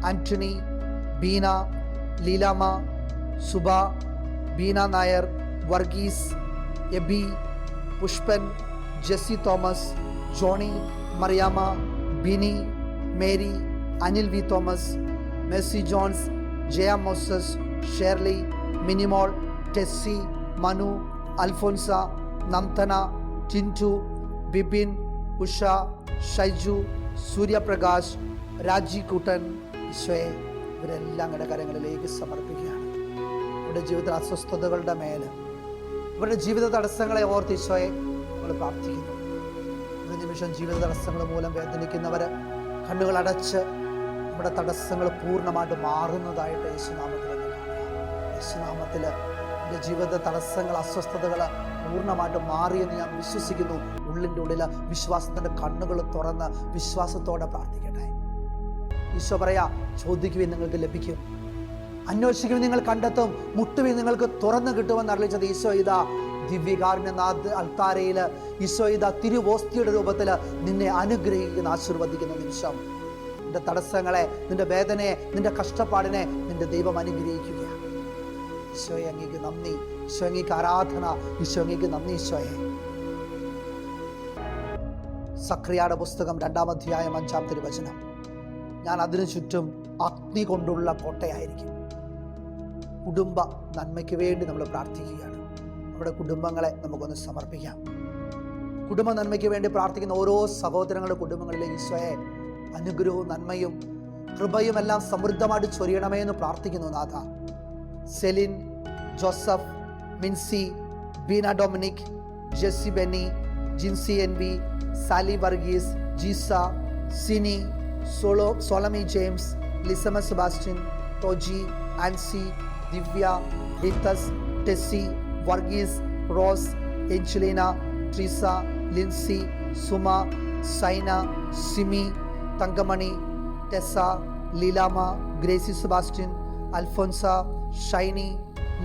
ആന്റണി, ബീന, ലീലാമ, സുബ, ബീന നായർ, വർഗീസ്, എബി, പുഷ്പൻ, ജെസ്സി തോമസ്, ജോണി, മറിയാമ്മ, ബിനി, മേരി, അനിൽ വി തോമസ്, മെസ്സി ജോൺസ്, ജയ മോസസ്, ഷേർലി, മിനിമോൾ, ടെസ്സി, മനു, അൽഫോൻസ, നംതന, ടിൻറ്റു, ബിപിൻ, ഉഷ, ഷൈജു, സൂര്യപ്രകാശ്, രാജി കൂട്ടൻ. ഈശോയെ, ഇവരെല്ലാം അങ്ങയുടെ കരങ്ങളിലേക്ക് സമർപ്പിക്കുകയാണ്. ഇവരുടെ ജീവിതത്തിലെ അസ്വസ്ഥതകളുടെ മേൽ, ഇവരുടെ ജീവിത തടസ്സങ്ങളെ ഓർത്ത് ഈശോയെ നമ്മൾ പ്രാർത്ഥിക്കുന്നു. ഒരു നിമിഷം ജീവിത തടസ്സങ്ങൾ മൂലം വേദനിക്കുന്നവർ കണ്ണുകൾ അടച്ച് നമ്മുടെ തടസ്സങ്ങൾ പൂർണ്ണമായിട്ട് മാറുന്നതായിട്ട് യേശുനാമത്തിൽ യേശുനാമത്തിൽ എൻ്റെ ജീവിത തടസ്സങ്ങൾ, അസ്വസ്ഥതകൾ പൂർണ്ണമായിട്ട് മാറിയെന്ന് ഞാൻ വിശ്വസിക്കുന്നു. ഉള്ളിൻ്റെ ഉള്ളിൽ വിശ്വാസത്തിൻ്റെ കണ്ണുകൾ തുറന്ന് വിശ്വാസത്തോടെ പ്രാർത്ഥിക്കട്ടെ. ഈശോ പറയാ, ചോദിക്കുവിൻ നിങ്ങൾക്ക് ലഭിക്കും, അന്വേഷിക്കുവിൻ നിങ്ങൾ കണ്ടെത്തും, മുട്ടുവിൻ നിങ്ങൾക്ക് തുറന്നു കിട്ടുമെന്ന് അറിയിച്ചത് ഈശോ ഇതാ ദിവ്യകാരുണ്യനാഥ് അൾത്താരയിൽ ഈശോ ഇതാ തിരുവോസ്തിയുടെ രൂപത്തിൽ നിന്നെ അനുഗ്രഹിക്കുന്ന, ആശീർവദിക്കുന്ന നിമിഷം. നിന്റെ തടസ്സങ്ങളെ, നിന്റെ വേദനയെ, നിന്റെ കഷ്ടപ്പാടിനെ നിന്റെ ദൈവം അനുഗ്രഹിക്കുകയാണ്. ഈശോയെ അങ്ങേക്ക് നന്ദി, ഈശോ അങ്ങേക്ക് ആരാധന, ഈശോ അങ്ങേക്ക് നന്ദി. ഈശോയെ, സക്രിയയുടെ പുസ്തകം 2-ാം അധ്യായം 5-ാം തിരുവചനം. ഞാൻ അതിനു ചുറ്റും അഗ്നി കൊണ്ടുള്ള കോട്ടയായിരിക്കും. കുടുംബ നന്മയ്ക്ക് വേണ്ടി നമ്മൾ പ്രാർത്ഥിക്കുകയാണ്. നമ്മുടെ കുടുംബങ്ങളെ നമുക്കൊന്ന് സമർപ്പിക്കാം. കുടുംബ നന്മയ്ക്ക് വേണ്ടി പ്രാർത്ഥിക്കുന്ന ഓരോ സഹോദരങ്ങളുടെ കുടുംബങ്ങളിലേക്ക് ഈശോയെ അനുഗ്രഹവും നന്മയും കൃപയും എല്ലാം സമൃദ്ധമായിട്ട് ചൊരിയണമേ എന്ന് പ്രാർത്ഥിക്കുന്നു നാഥ. Celine, Joseph, Minsy, Beena Dominic, Jessy Benny, Jincy N B, Sally Varghese, Jeesa, Sini, Solamy James, Lissamma Sebastian, Toji, Ancy, Divya, Hithas, Tessy, Varghese, Rose, Angelina, Treesa, Lincy, Suma, Saina, Simi, Thankamani, Tessa, Leelamma, Gracy Sebastian, Alphonsa, Shiny,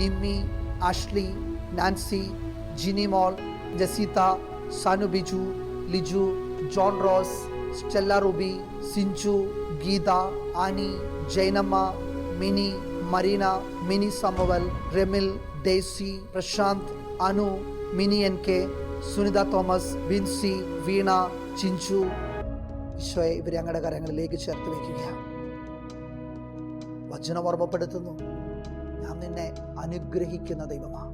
Nimmi, Ashley, Nancy, Jinimol, Jaseetha, Sanu Biju, Liju, John Rose, Stella Ruby, Sinchu, Geetha, Annie, Jainamma, Mini, Marina, Mini Samuel, Remil, Daisy, Prasanth, Anu, Mini N K, Sunitha Thomas, Binsi, വീണ, ചിഞ്ചു. ഈശോയെ, ഇവരെ ഞങ്ങളുടെ കരങ്ങളിലേക്ക് ചേർത്ത് വയ്ക്കുകയാണ്. വചനം ഓർമ്മപ്പെടുത്തുന്നു, ഞാൻ നിന്നെ അനുഗ്രഹിക്കുന്ന ദൈവമാണ്.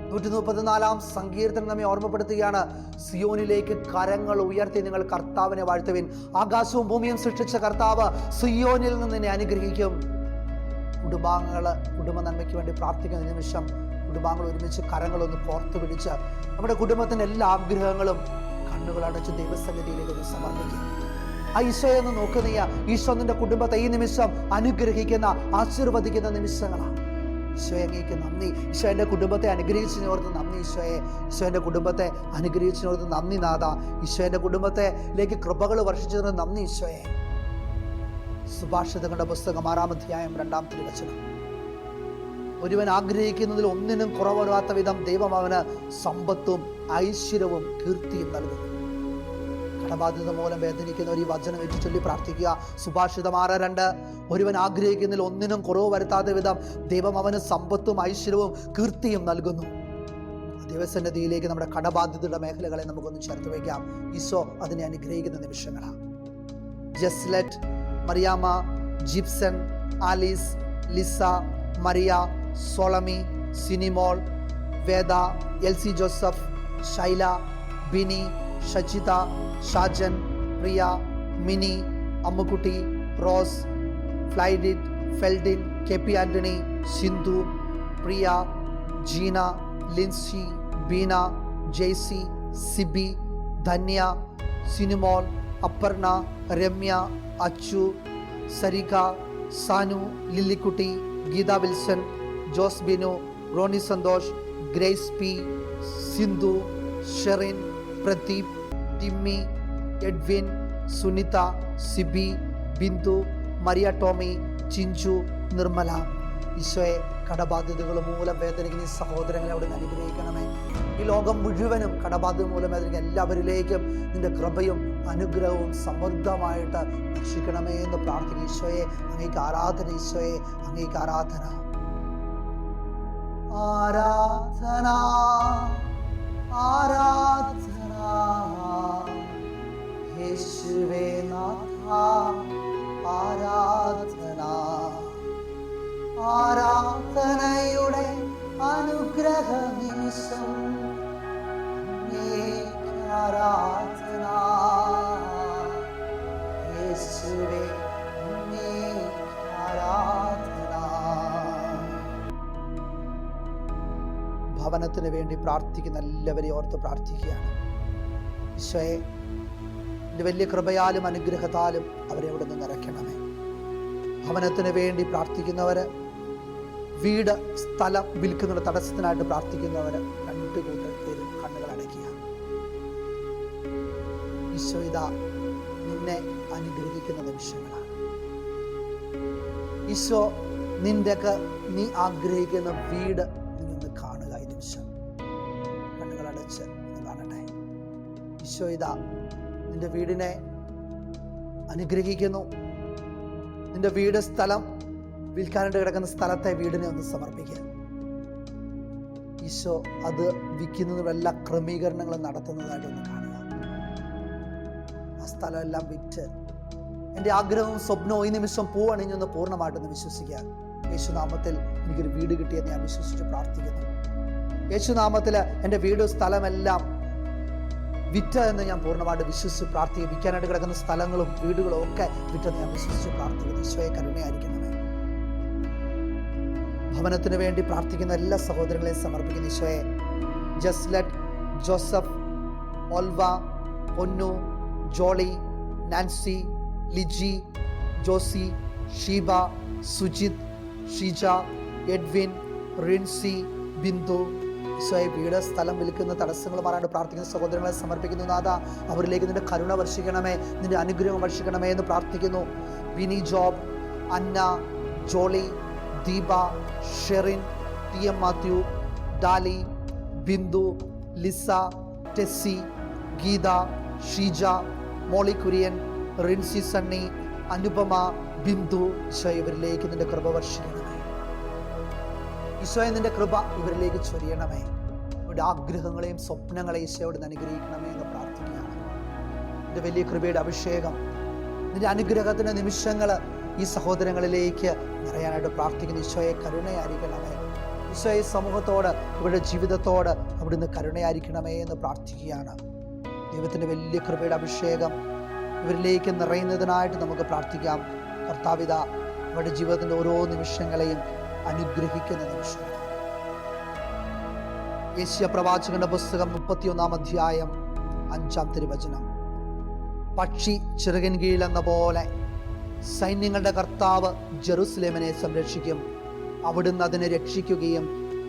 134-ാം സങ്കീർത്തനം നമ്മെ ഓർമ്മപ്പെടുത്തുകയാണ്, സിയോനിലേക്ക് കരങ്ങൾ ഉയർത്തി നിങ്ങൾ കർത്താവിനെ വാഴ്ത്തുവിൻ. ആകാശവും ഭൂമിയും സൃഷ്ടിച്ച കർത്താവ് സിയോനിൽ നിന്ന് നിന്നെ അനുഗ്രഹിക്കും. കുടുംബാംഗങ്ങൾ കുടുംബ നന്മയ്ക്ക് വേണ്ടി പ്രാർത്ഥിക്കുന്ന നിമിഷം കുടുംബാംഗങ്ങൾ ഒരുമിച്ച് കരങ്ങളൊന്ന് പുറത്തു പിടിച്ച് നമ്മുടെ കുടുംബത്തിൻ്റെ എല്ലാ ആഗ്രഹങ്ങളും കണ്ണുകളടച്ച് ദൈവസന്നിധിയിലേക്ക് ഒന്ന് സമർപ്പിക്കുക. ആ ഈശോയെ ഒന്ന് നോക്കുന്ന ഈശോ നിന്റെ കുടുംബത്തെ ഈ നിമിഷം അനുഗ്രഹിക്കുന്ന ആശീർവദിക്കുന്ന നിമിഷങ്ങളാണ്. ഈശോയെ അങ്ങേക്ക് നന്ദി. ഈശോ എൻ്റെ കുടുംബത്തെ അനുഗ്രഹിച്ചതിനോർത്ത് നന്ദി ഈശോയെ. ഈശോ എൻ്റെ കുടുംബത്തെ അനുഗ്രഹിച്ചതിനോർത്ത് നന്ദി നാഥ. ഈശോ എൻ്റെ കുടുംബത്തിലേക്ക് കൃപകൾ വർഷിച്ചതിന് നന്ദി ഈശോയെ. സുഭാഷിതങ്ങളുടെ പുസ്തകം 6-ാം അധ്യായം 2-ാം തിരുവചനം. ഒരുവൻ ആഗ്രഹിക്കുന്നതിൽ ഒന്നിനും കുറവ് വരാത്ത വിധം ദൈവം അവന് സമ്പത്തും ഐശ്വര്യവും കീർത്തിയും നൽകുന്നു. കടബാധ്യത മൂലം വേദനിക്കുന്ന ഒരു വചനം വെച്ച് ചൊല്ലി പ്രാർത്ഥിക്കുക. സുഭാഷിതം 6:2. ഒരുവൻ ആഗ്രഹിക്കുന്നതിൽ ഒന്നിനും കുറവ് വരുത്താത്ത വിധം ദൈവം അവന് സമ്പത്തും ഐശ്വര്യവും കീർത്തിയും നൽകുന്നു. ദൈവസന്നിധിയിലേക്ക് നമ്മുടെ കടബാധ്യതയുടെ മേഖലകളെ നമുക്കൊന്ന് ചേർത്ത് വയ്ക്കാം. ഈശോ അതിനെ അനുഗ്രഹിക്കുന്ന നിമിഷങ്ങളാണ്. Jeslet, Mariamma, Jipson, Alice, Lisa, Maria, Solamy, Sinimol, Veda, Elsy Joseph, Shaila, Bini, Shajitha, Shajan, Priya, Mini, Ammukutty, Rose, Flydit, Feldin, K P Antony, Sindhu, Priya, Jeena, Lincy, Beena, Jaisy, Siby, Dhanya, Sinimol, Aparna, Ramya, Achu, Sarika, Sanu, Lillykutty, Geetha Wilson, Jose Binu, Rony Santhosh, Grace P, Sindhu, Sherin, Pradeep, Timmy, Edwin, Sunitha, Siby, Bindu, Maria Tomy, Chinchu, Nirmala. ഈശോയെ കടബാധ്യതകൾ മൂലം വേദനിക്കുന്ന ഈ സഹോദരങ്ങളെ അവിടെ അനുഗ്രഹിക്കണമേ. ഈ ലോകം മുഴുവനും കടബാധ്യത മൂലം വേദനിക്കുന്ന എല്ലാവരിലേക്കും നിന്റെ കൃപയും അനുഗ്രഹവും സമൃദ്ധമായിട്ട് രക്ഷിക്കണമേ എന്ന് പ്രാർത്ഥിക്കും. ഈശോയെ അങ്ങേക്ക് ആരാധന. ഈശോയെ അങ്ങേക്ക് ആരാധന. ആരാധന ആരാധന യേശുവേ നാഥ ആരാധന. ആരാധനയുടെ അനുഗ്രഹ നിമിഷം ആരാധന യേശുവേ ആരാധന. ഭവനത്തിന് വേണ്ടി പ്രാർത്ഥിക്കുന്ന എല്ലാവരെയും ഓർത്ത് പ്രാർത്ഥിക്കുകയാണ്. ഈശോയെ എൻ്റെ വലിയ കൃപയാലും അനുഗ്രഹത്താലും അവരെ അവിടെ നിന്ന് നിറയ്ക്കണമേ. ഭവനത്തിന് വേണ്ടി പ്രാർത്ഥിക്കുന്നവര്, വീട് സ്ഥലം വിൽക്കുന്ന തടസ്സത്തിനായിട്ട് പ്രാർത്ഥിക്കുന്നവര്, രണ്ടു കൂട്ടരും കണ്ണുകൾ അടയ്ക്കുക. ഈശോ ഇതാ നിന്നെ അനുഗ്രഹിക്കുന്ന നിമിഷങ്ങളാണ്. ഈശോ നീ ആഗ്രഹിക്കുന്ന വീട് നീ ഒന്ന് കാണുക. ഈ നിമിഷം കണ്ണുകൾ അടച്ച് നീ കാണട്ടെ. ഈശോ ഇതാ നിന്റെ വീടിനെ അനുഗ്രഹിക്കുന്നു. നിന്റെ വീട് സ്ഥലം വിൽക്കാനായിട്ട് കിടക്കുന്ന സ്ഥലത്തെ വീടിനെ ഒന്ന് സമർപ്പിക്കുക. ഈശോ അത് വിൽക്കുന്നതിനുള്ള എല്ലാ ക്രമീകരണങ്ങളും നടത്തുന്നതായിട്ട് ഒന്ന് കാണുക. ആ സ്ഥലം എല്ലാം വിറ്റ് എൻ്റെ ആഗ്രഹവും സ്വപ്നവും ഈ നിമിഷം പൂവണിഞ്ഞൊന്ന് പൂർണ്ണമായിട്ടൊന്ന് വിശ്വസിക്കുക. യേശുനാമത്തിൽ എനിക്കൊരു വീട് കിട്ടിയെന്ന് ഞാൻ വിശ്വസിച്ച് പ്രാർത്ഥിക്കുന്നു. യേശുനാമത്തിൽ എൻ്റെ വീടും സ്ഥലമെല്ലാം വിറ്റ എന്ന് ഞാൻ പൂർണ്ണമായിട്ട് വിശ്വസിച്ച് പ്രാർത്ഥിക്കും. വിൽക്കാനായിട്ട് കിടക്കുന്ന സ്ഥലങ്ങളും വീടുകളും ഒക്കെ വിറ്റെന്ന് ഞാൻ വിശ്വസിച്ച് പ്രാർത്ഥിക്കുന്നു. ഈശോയെ കരുണയായിരിക്കണമേ. ഭവനത്തിന് വേണ്ടി പ്രാർത്ഥിക്കുന്ന എല്ലാ സഹോദരങ്ങളെയും സമർപ്പിക്കുന്ന ഈശോയെ ജസ്ലറ്റ്, ജോസഫ്, ഓൽവ, പൊന്നു, ജോളി, നാൻസി, ലിജി, ജോസി, ഷീബ, സുജിത്, ഷീജ, എഡ്വിൻ, റിൻസി, ബിന്ദു. ഈശോയെ വീട് സ്ഥലം വിൽക്കുന്ന തടസ്സങ്ങൾ മാറാണ്ട് പ്രാർത്ഥിക്കുന്ന സഹോദരങ്ങളെ സമർപ്പിക്കുന്നു. നാഥ, അവരിലേക്ക് നിന്റെ കരുണ വർഷിക്കണമേ, നിന്റെ അനുഗ്രഹം വർഷിക്കണമേ എന്ന് പ്രാർത്ഥിക്കുന്നു. ബിനി ജോബ്, അന്ന, ജോളി, ദീപ, ഷെറിൻ, ടി എം മാത്യു, ഡാലി, ബിന്ദു, ലിസ, ടെസ്സി, ഗീത, ഷീജ, മോളി കുര്യൻ, റിൻസി സണ്ണി, അനുപമ, ബിന്ദു. ഈശോയെ ഇവരിലേക്ക് നിന്റെ കൃപ വർഷിക്കണമേ. ഈശോയെ നിന്റെ കൃപ ഇവരിലേക്ക് ചൊരിയണമേ. ഇവരുടെ ആഗ്രഹങ്ങളെയും സ്വപ്നങ്ങളെയും ഈശോയോട് അനുഗ്രഹിക്കണമേ എന്ന് പ്രാർത്ഥിക്കുകയാണ്. നിന്റെ വലിയ കൃപയുടെ അഭിഷേകം, നിന്റെ അനുഗ്രഹത്തിന്റെ നിമിഷങ്ങൾ ഈ സഹോദരങ്ങളിലേക്ക് നിറയാനായിട്ട് പ്രാർത്ഥിക്കുന്നു. ഈശോയെ കരുണയായിരിക്കണമേ. ഈശോയെ സമൂഹത്തോട്, ഇവരുടെ ജീവിതത്തോട് അവിടുന്ന് കരുണയായിരിക്കണമേ എന്ന് പ്രാർത്ഥിക്കുകയാണ്. ദൈവത്തിൻ്റെ വലിയ കൃപയുടെ അഭിഷേകം ഇവരിലേക്ക് നിറയുന്നതിനായിട്ട് നമുക്ക് പ്രാർത്ഥിക്കാം. കർത്താവിത അവരുടെ ജീവിതത്തിൻ്റെ ഓരോ നിമിഷങ്ങളെയും അനുഗ്രഹിക്കുന്ന നിമിഷങ്ങൾ. യെശയ്യാ പ്രവാചകന്റെ പുസ്തകം 31 അധ്യായം 5 തിരുവചനം. പക്ഷി ചിറകിൻ കീഴിലെന്ന പോലെ സൈന്യങ്ങളുടെ കർത്താവ് ജെറുസലേമിനെ സംരക്ഷിക്കും. അവിടുന്ന് അതിനെ രക്ഷിക്കുകയും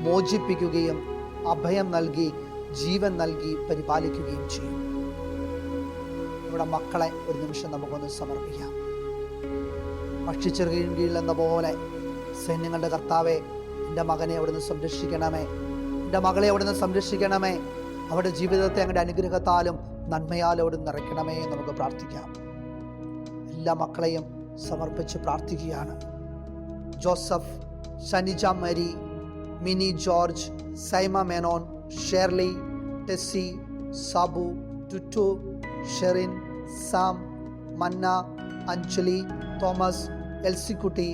മോചിപ്പിക്കുകയും അഭയം നൽകി ജീവൻ നൽകി പരിപാലിക്കുകയും ചെയ്യും. നമ്മുടെ മക്കളെ ഒരു നിമിഷം നമുക്കൊന്ന് സമർപ്പിക്കാം. പക്ഷി ചിറകിൻ കീഴിലെന്ന പോലെ സൈന്യങ്ങളുടെ കർത്താവെ, എൻ്റെ മകനെ അവിടുന്ന് സംരക്ഷിക്കണമേ, എൻ്റെ മകളെ അവിടുന്ന് സംരക്ഷിക്കണമേ, അവരുടെ ജീവിതത്തെ അങ്ങയുടെ അനുഗ്രഹത്താലും നന്മയാലും അവിടുന്ന് നിറയ്ക്കണമേ എന്ന് നമുക്ക് പ്രാർത്ഥിക്കാം. എല്ലാ മക്കളെയും സമർപ്പിച്ച് പ്രാർത്ഥിക്കുകയാണ്. ജോസഫ്, ഷനിജ മരി, മിനി ജോർജ്, സൈമ മേനോൻ, ഷേർലി, ടെസ്സി, സാബു, ടുറ്റു, ഷെറിൻ, സാം, മന്ന, അഞ്ജലി, തോമസ്, എൽസിക്കുട്ടി,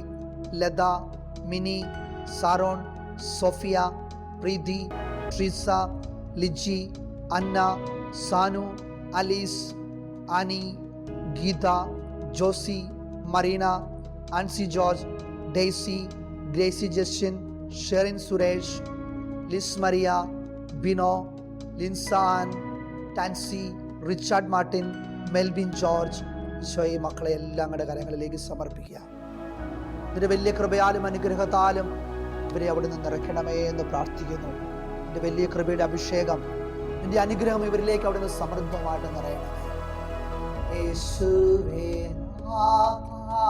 ലത, മിനി, സാറോൺ, സോഫിയ, പ്രീതി, ട്രീസ, ലിജി, അന്ന, സാനു, അലീസ്, ആനി, ഗീത, ജോസി, മറീന, ആൻസി ജോർജ്, ഡെയ്സി, ഗ്രേസി ജസ്റ്റിൻ, ഷെറിൻ സുരേഷ്, ലിസ് മരിയ, ബിനോ, ലിൻസാൻ, ടാൻസി, റിച്ചാർഡ് മാർട്ടിൻ, മെൽബിൻ ജോർജ്. ഈശോയെ, മക്കളെ എല്ലാം അങ്ങയുടെ കരങ്ങളിലേക്ക് സമർപ്പിക്കുക. നിന്റെ വലിയ കൃപയാലും അനുഗ്രഹത്താലും ഇവരെ അവിടെ നിന്ന് നിറയ്ക്കണമേ എന്ന് പ്രാർത്ഥിക്കുന്നു. നിന്റെ വലിയ കൃപയുടെ അഭിഷേകം, നിന്റെ അനുഗ്രഹം ഇവരിലേക്ക് അവിടെ നിന്ന് സമൃദ്ധമായിട്ട് നിറയണമേ. യേശുവേ നാഥാ,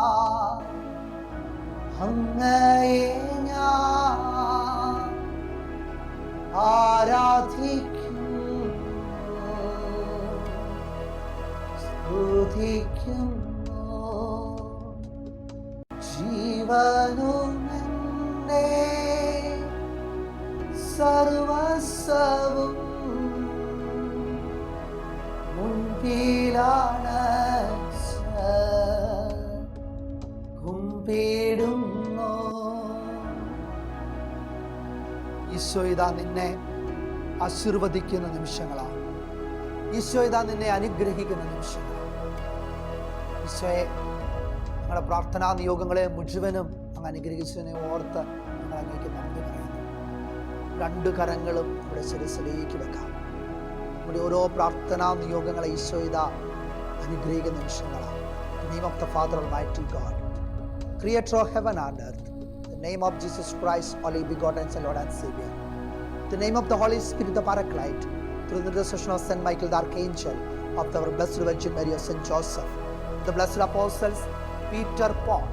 അങ്ങയെ ഞാൻ ആരാധിക്കുന്നു, സ്തുതിക്കുന്നു. ജീവനും എൻ്റെ സർവസ്വവും മുൻപിലാണ് കുമ്പിടുന്നു. ഈശോ ഇതാ നിന്നെ ആശീർവദിക്കുന്ന നിമിഷങ്ങളാണ്. ഈശോ ഇതാ നിന്നെ അനുഗ്രഹിക്കുന്ന നിമിഷങ്ങളാണ്. ഈശോയെ, ഞങ്ങളുടെ പ്രാർത്ഥനാ നിയോഗങ്ങളെ മുഴുവനും അങ്ങ് അനുഗ്രഹിച്ചതിനെ ഓർത്ത് ഞങ്ങൾ അങ്ങേക്ക് നന്ദി പറയുന്നു. 2 കരങ്ങളും ഇവിടെ ശിരസിലേക്ക് വെക്കാം. നമ്മുടെ ഓരോ പ്രാർത്ഥനാ നിയോഗങ്ങളെ ഈശോ ഇതാ അനുഗ്രഹിക്കുന്ന നിമിഷങ്ങളാണ്. The name of the Father Almighty God, Creator of heaven and earth, the name of Jesus Christ, only begotten Son, Lord and Savior, the name of the Holy Spirit, the Paraclete, through the intercession of Saint Michael the Archangel, of the Blessed Virgin Mary, of Saint Joseph, the blessed apostles Peter, Paul,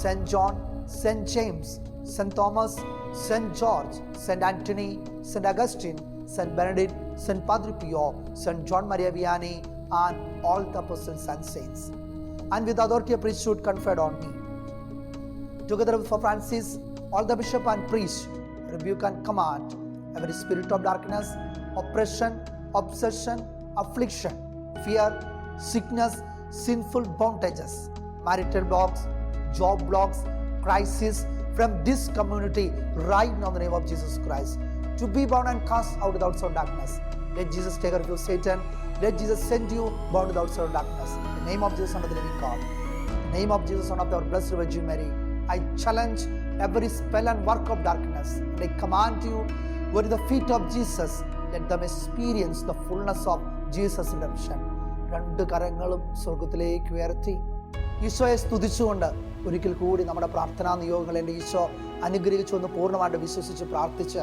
Saint John, Saint James, Saint Thomas, Saint George, Saint Anthony, Saint Augustine, Saint Benedict, Saint Padre Pio, Saint John Maria Vianney, and all the apostles and saints. And with the authority of priesthood conferred on me, together with Francis, all the bishop and priest, rebuke and command every spirit of darkness, oppression, obsession, affliction, fear, sickness, sinful bondages, marital blocks, job blocks, crisis from this community right now in the name of Jesus Christ, to be bound and cast out without sound darkness. Let Jesus take care of you, Satan. Let Jesus send you bound without sound darkness. In the name of Jesus, Son of the living God, in the name of Jesus, Son of the Blessed Virgin Mary, I challenge every spell and work of darkness, and I command you, go to the feet of Jesus. Let them experience the fullness of Jesus' redemption. 2 കരങ്ങളും സ്വർഗത്തിലേക്ക് ഉയർത്തി ഈശോയെ സ്തുതിച്ചുകൊണ്ട് ഒരിക്കൽ കൂടി നമ്മുടെ പ്രാർത്ഥനാ നിയോഗങ്ങൾ എൻ്റെ ഈശോ അനുഗ്രഹിച്ചു എന്ന് പൂർണ്ണമായിട്ട് വിശ്വസിച്ച് പ്രാർത്ഥിച്ച്,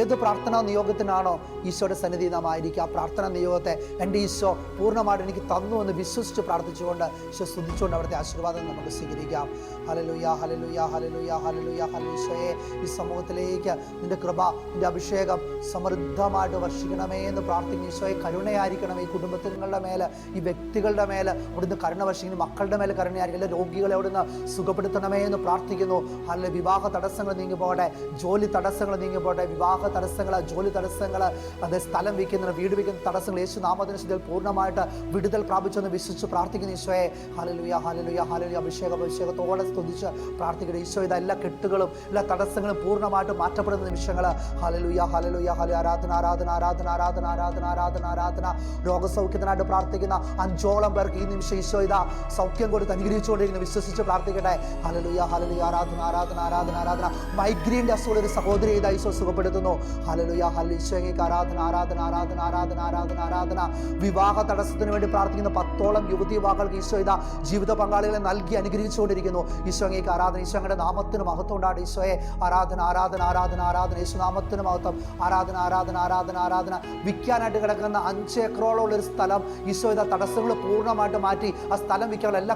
ഏത് പ്രാർത്ഥനാ നിയോഗത്തിനാണോ ഈശോയുടെ സന്നിധി നാം ആയിരിക്കുക, ആ പ്രാർത്ഥനാ നിയോഗത്തെ എൻ്റെ ഈശോ പൂർണ്ണമായിട്ട് എനിക്ക് തന്നു എന്ന് വിശ്വസിച്ച് പ്രാർത്ഥിച്ചുകൊണ്ട് ഈശോ സ്തുതിച്ചുകൊണ്ട് അവിടുത്തെ ആശീർവാദം നമുക്ക് സ്വീകരിക്കാം. Hallelujah, hallelujah, hallelujah, hallelujah, hallelujah. ഈശോയെ, ഈ സമൂഹത്തിലേക്ക് നിൻ്റെ കൃപ, നിൻ്റെ അഭിഷേകം സമൃദ്ധമായിട്ട് വർഷിക്കണമേ എന്ന് പ്രാർത്ഥിക്കുന്നു. ഈശോയെ, കരുണയായിരിക്കണം ഈ കുടുംബങ്ങളുടെ മേലെ, ഈ വ്യക്തികളുടെ മേലെ അവിടുന്ന് കരുണ വർഷിക്കുന്നു. മക്കളുടെ മേലെ കരുണയായിരിക്കും. രോഗികളെ അവിടുന്ന് സുഖപ്പെടുത്തണമേ എന്ന് പ്രാർത്ഥിക്കുന്നു. അല്ലെ, വിവാഹ തടസ്സങ്ങൾ നീങ്ങി പോകട്ടെ, ജോലി തടസ്സങ്ങൾ നീങ്ങി പോകട്ടെ, വിവാഹ തടസ്സങ്ങൾ, ജോലി തടസ്സങ്ങൾ, അത് സ്ഥലം വയ്ക്കുന്ന, വീട് വയ്ക്കുന്ന തടസ്സങ്ങൾ യേശു നാമത്തിന് സ്ഥിതിയിൽ പൂർണ്ണമായിട്ട് വിടുതൽ പ്രാപിച്ചെന്ന് വിശ്വസിച്ച് പ്രാർത്ഥിക്കുന്ന ഈശോയെ, ഹല്ലേലൂയ, ഹല്ലേലൂയ, ഹല്ലേലൂയ. അഭിഷേകത്തോടെ സ്തുതിച്ച് പ്രാർത്ഥിക്കുന്ന ഈശോ, ഇത് എല്ലാ കെട്ടുകളും എല്ലാ തടസ്സങ്ങളും പൂർണ്ണമായിട്ട് മാറ്റപ്പെടുന്ന നിമിഷങ്ങൾ. Hallelujah, hallelujah, hallelujah. ആരാധന, ആരാധന, ആരാധന, ആരാധന, ആരാധന, ആരാധന, ആരാധന. രോഗസൗഖ്യത്തിനായിട്ട് പ്രാർത്ഥിക്കുന്ന 5ഓളം പേർക്ക് ഈ നിമിഷം ഈശോ ഇതാ സൗഖ്യം കൊടുത്ത് അനുഗ്രഹിച്ചുകൊണ്ടിരിക്കുന്നു. വിശ്വസിച്ച് പ്രാർത്ഥിക്കട്ടെ. ഹല്ലേലൂയ, ഹല്ലേലൂയ, ആരാധന, ആരാധന, ആരാധന, ആരാധന. മൈഗ്രെയിൻ്റെ അസുഖമുള്ള ഒരു സഹോദരി ഇതാ ഈശോ സുഖപ്പെടുത്തുന്നു. Hallelujah, hallelujah. ഈശോയ്ക്ക് ആരാധന, ആരാധന, ആരാധന, ആരാധന, ആരാധന, ആരാധന. വിവാഹ തടസ്സത്തിന് വേണ്ടി പ്രാർത്ഥിക്കുന്ന 10ഓളം യുവതി യുവാക്കൾക്ക് ഈശോ ഇതാ ജീവിത പങ്കാളികളെ നൽകി അനുഗ്രഹിച്ചുകൊണ്ടിരിക്കുന്നു. ഈശോയ്ക്ക് ആരാധന. ഈശോയുടെ നാമത്തിന് മഹത്വം ഉണ്ടാകട്ടെ. ഈശോയെ ആരാധന, ആരാധന, ആരാധന, ആരാധന. യേശു നാമത്തിന് മഹത്വം. ആരാധന, ആരാധന, ആരാധന, ആരാധന. വിൽക്കാനായിട്ട് കിടക്കുന്ന 5 ഏക്കറോളം ഒരു സ്ഥലം ഈശോ ഇതാ തടസ്സങ്ങൾ പൂർണ്ണമായിട്ട് മാറ്റി ആ സ്ഥലം വിൽക്കാനുള്ള എല്ലാ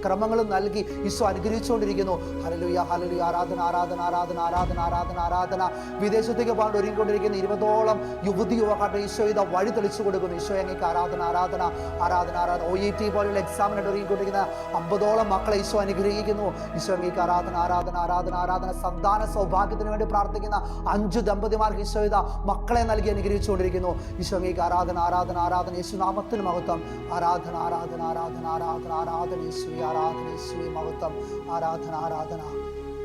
ക്രമങ്ങളും നൽകി ഈശോ അനുഗ്രഹിച്ചുകൊണ്ടിരിക്കുന്നു. Hallelujah, hallelujah. ആരാധന, ആരാധന, ആരാധന, ആരാധന, ആരാധന, ആരാധന. വിദേശത്തേക്ക് പോകാൻ ഒരുങ്ങിക്കൊണ്ടിരിക്കുന്ന 20ഓളം യുവതി യുവാക്കളുടെ ഈശോ ഇതാ വഴി തെളിച്ചു കൊടുക്കുന്നു. ഈശോ അങ്ങേക്ക് ആരാധന, ആരാധന, ആരാധന, ആരാധന. OET പോലുള്ള എക്സാമിനായിട്ട് ഒരുങ്ങിക്കൊണ്ടിരിക്കുന്ന 50ഓളം മക്കളെ ഈശോ അനുഗ്രഹിക്കുന്നു. ഈശോ അങ്ങേക്ക് ആരാധന, ആരാധന, ആരാധന, ആരാധന. സന്താന സൗഭാഗ്യത്തിന് വേണ്ടി പ്രാർത്ഥിക്കുന്ന 5 ദമ്പതിമാർക്ക് ഈശോ ഇതാ മക്കളെ നൽകി അനുഗ്രഹിച്ചുകൊണ്ടിരിക്കുന്നു. ഈശോ അങ്ങേക്ക് ആരാധന, ആരാധന, ആരാധന. യേശു നാമത്തിന് മഹത്വം. ആരാധന, ആരാധന, ആരാധന, ആരാധന, ആരാധന. യേശുവേ ആരാധന, യേശുവേ മഹത്വം. ആരാധന, ആരാധന.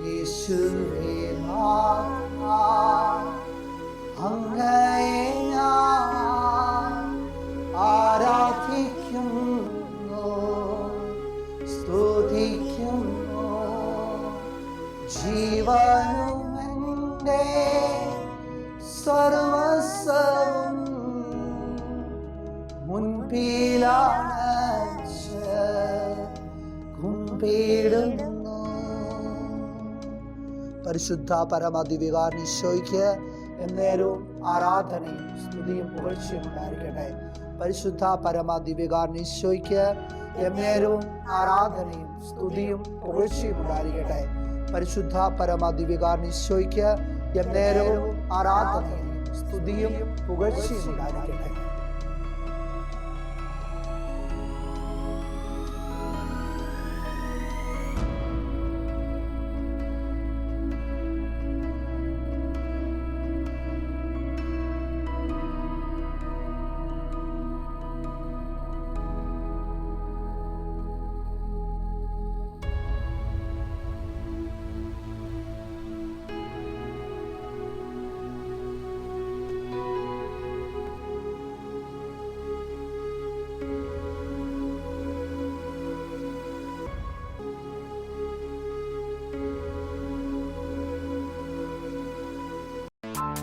യേശുവേ അങ്ങയെ ഞാൻ ആരാധിക്കുന്നു, സ്തുതിക്കുന്നു. ജീവനും എൻ്റെ സർവസ്വവും മുൻപിലാണച്ച് കുമ്പിടുന്നു. പരിശുദ്ധ പരമദിവ്യകാരുണ്യ ഈശോയ്ക്ക് എന്നേരവും ആരാധനയും സ്തുതിയും പുകഴ്ചയും ഉണ്ടായിരിക്കട്ടെ. പരിശുദ്ധ പരമദിവ്യകാരുണ്യ ഈശോയ്ക്ക് എന്നേരവും ആരാധനയും സ്തുതിയും പുകഴ്ചയും ഉണ്ടായിരിക്കട്ടെ. പരിശുദ്ധ പരമദിവ്യകാരുണ്യ ഈശോയ്ക്ക് എന്നേരവും ആരാധനയും സ്തുതിയും പുകഴ്ചയും ഉണ്ടായിരിക്കട്ടെ.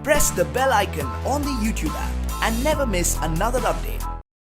Press the bell icon on the YouTube app and never miss another update.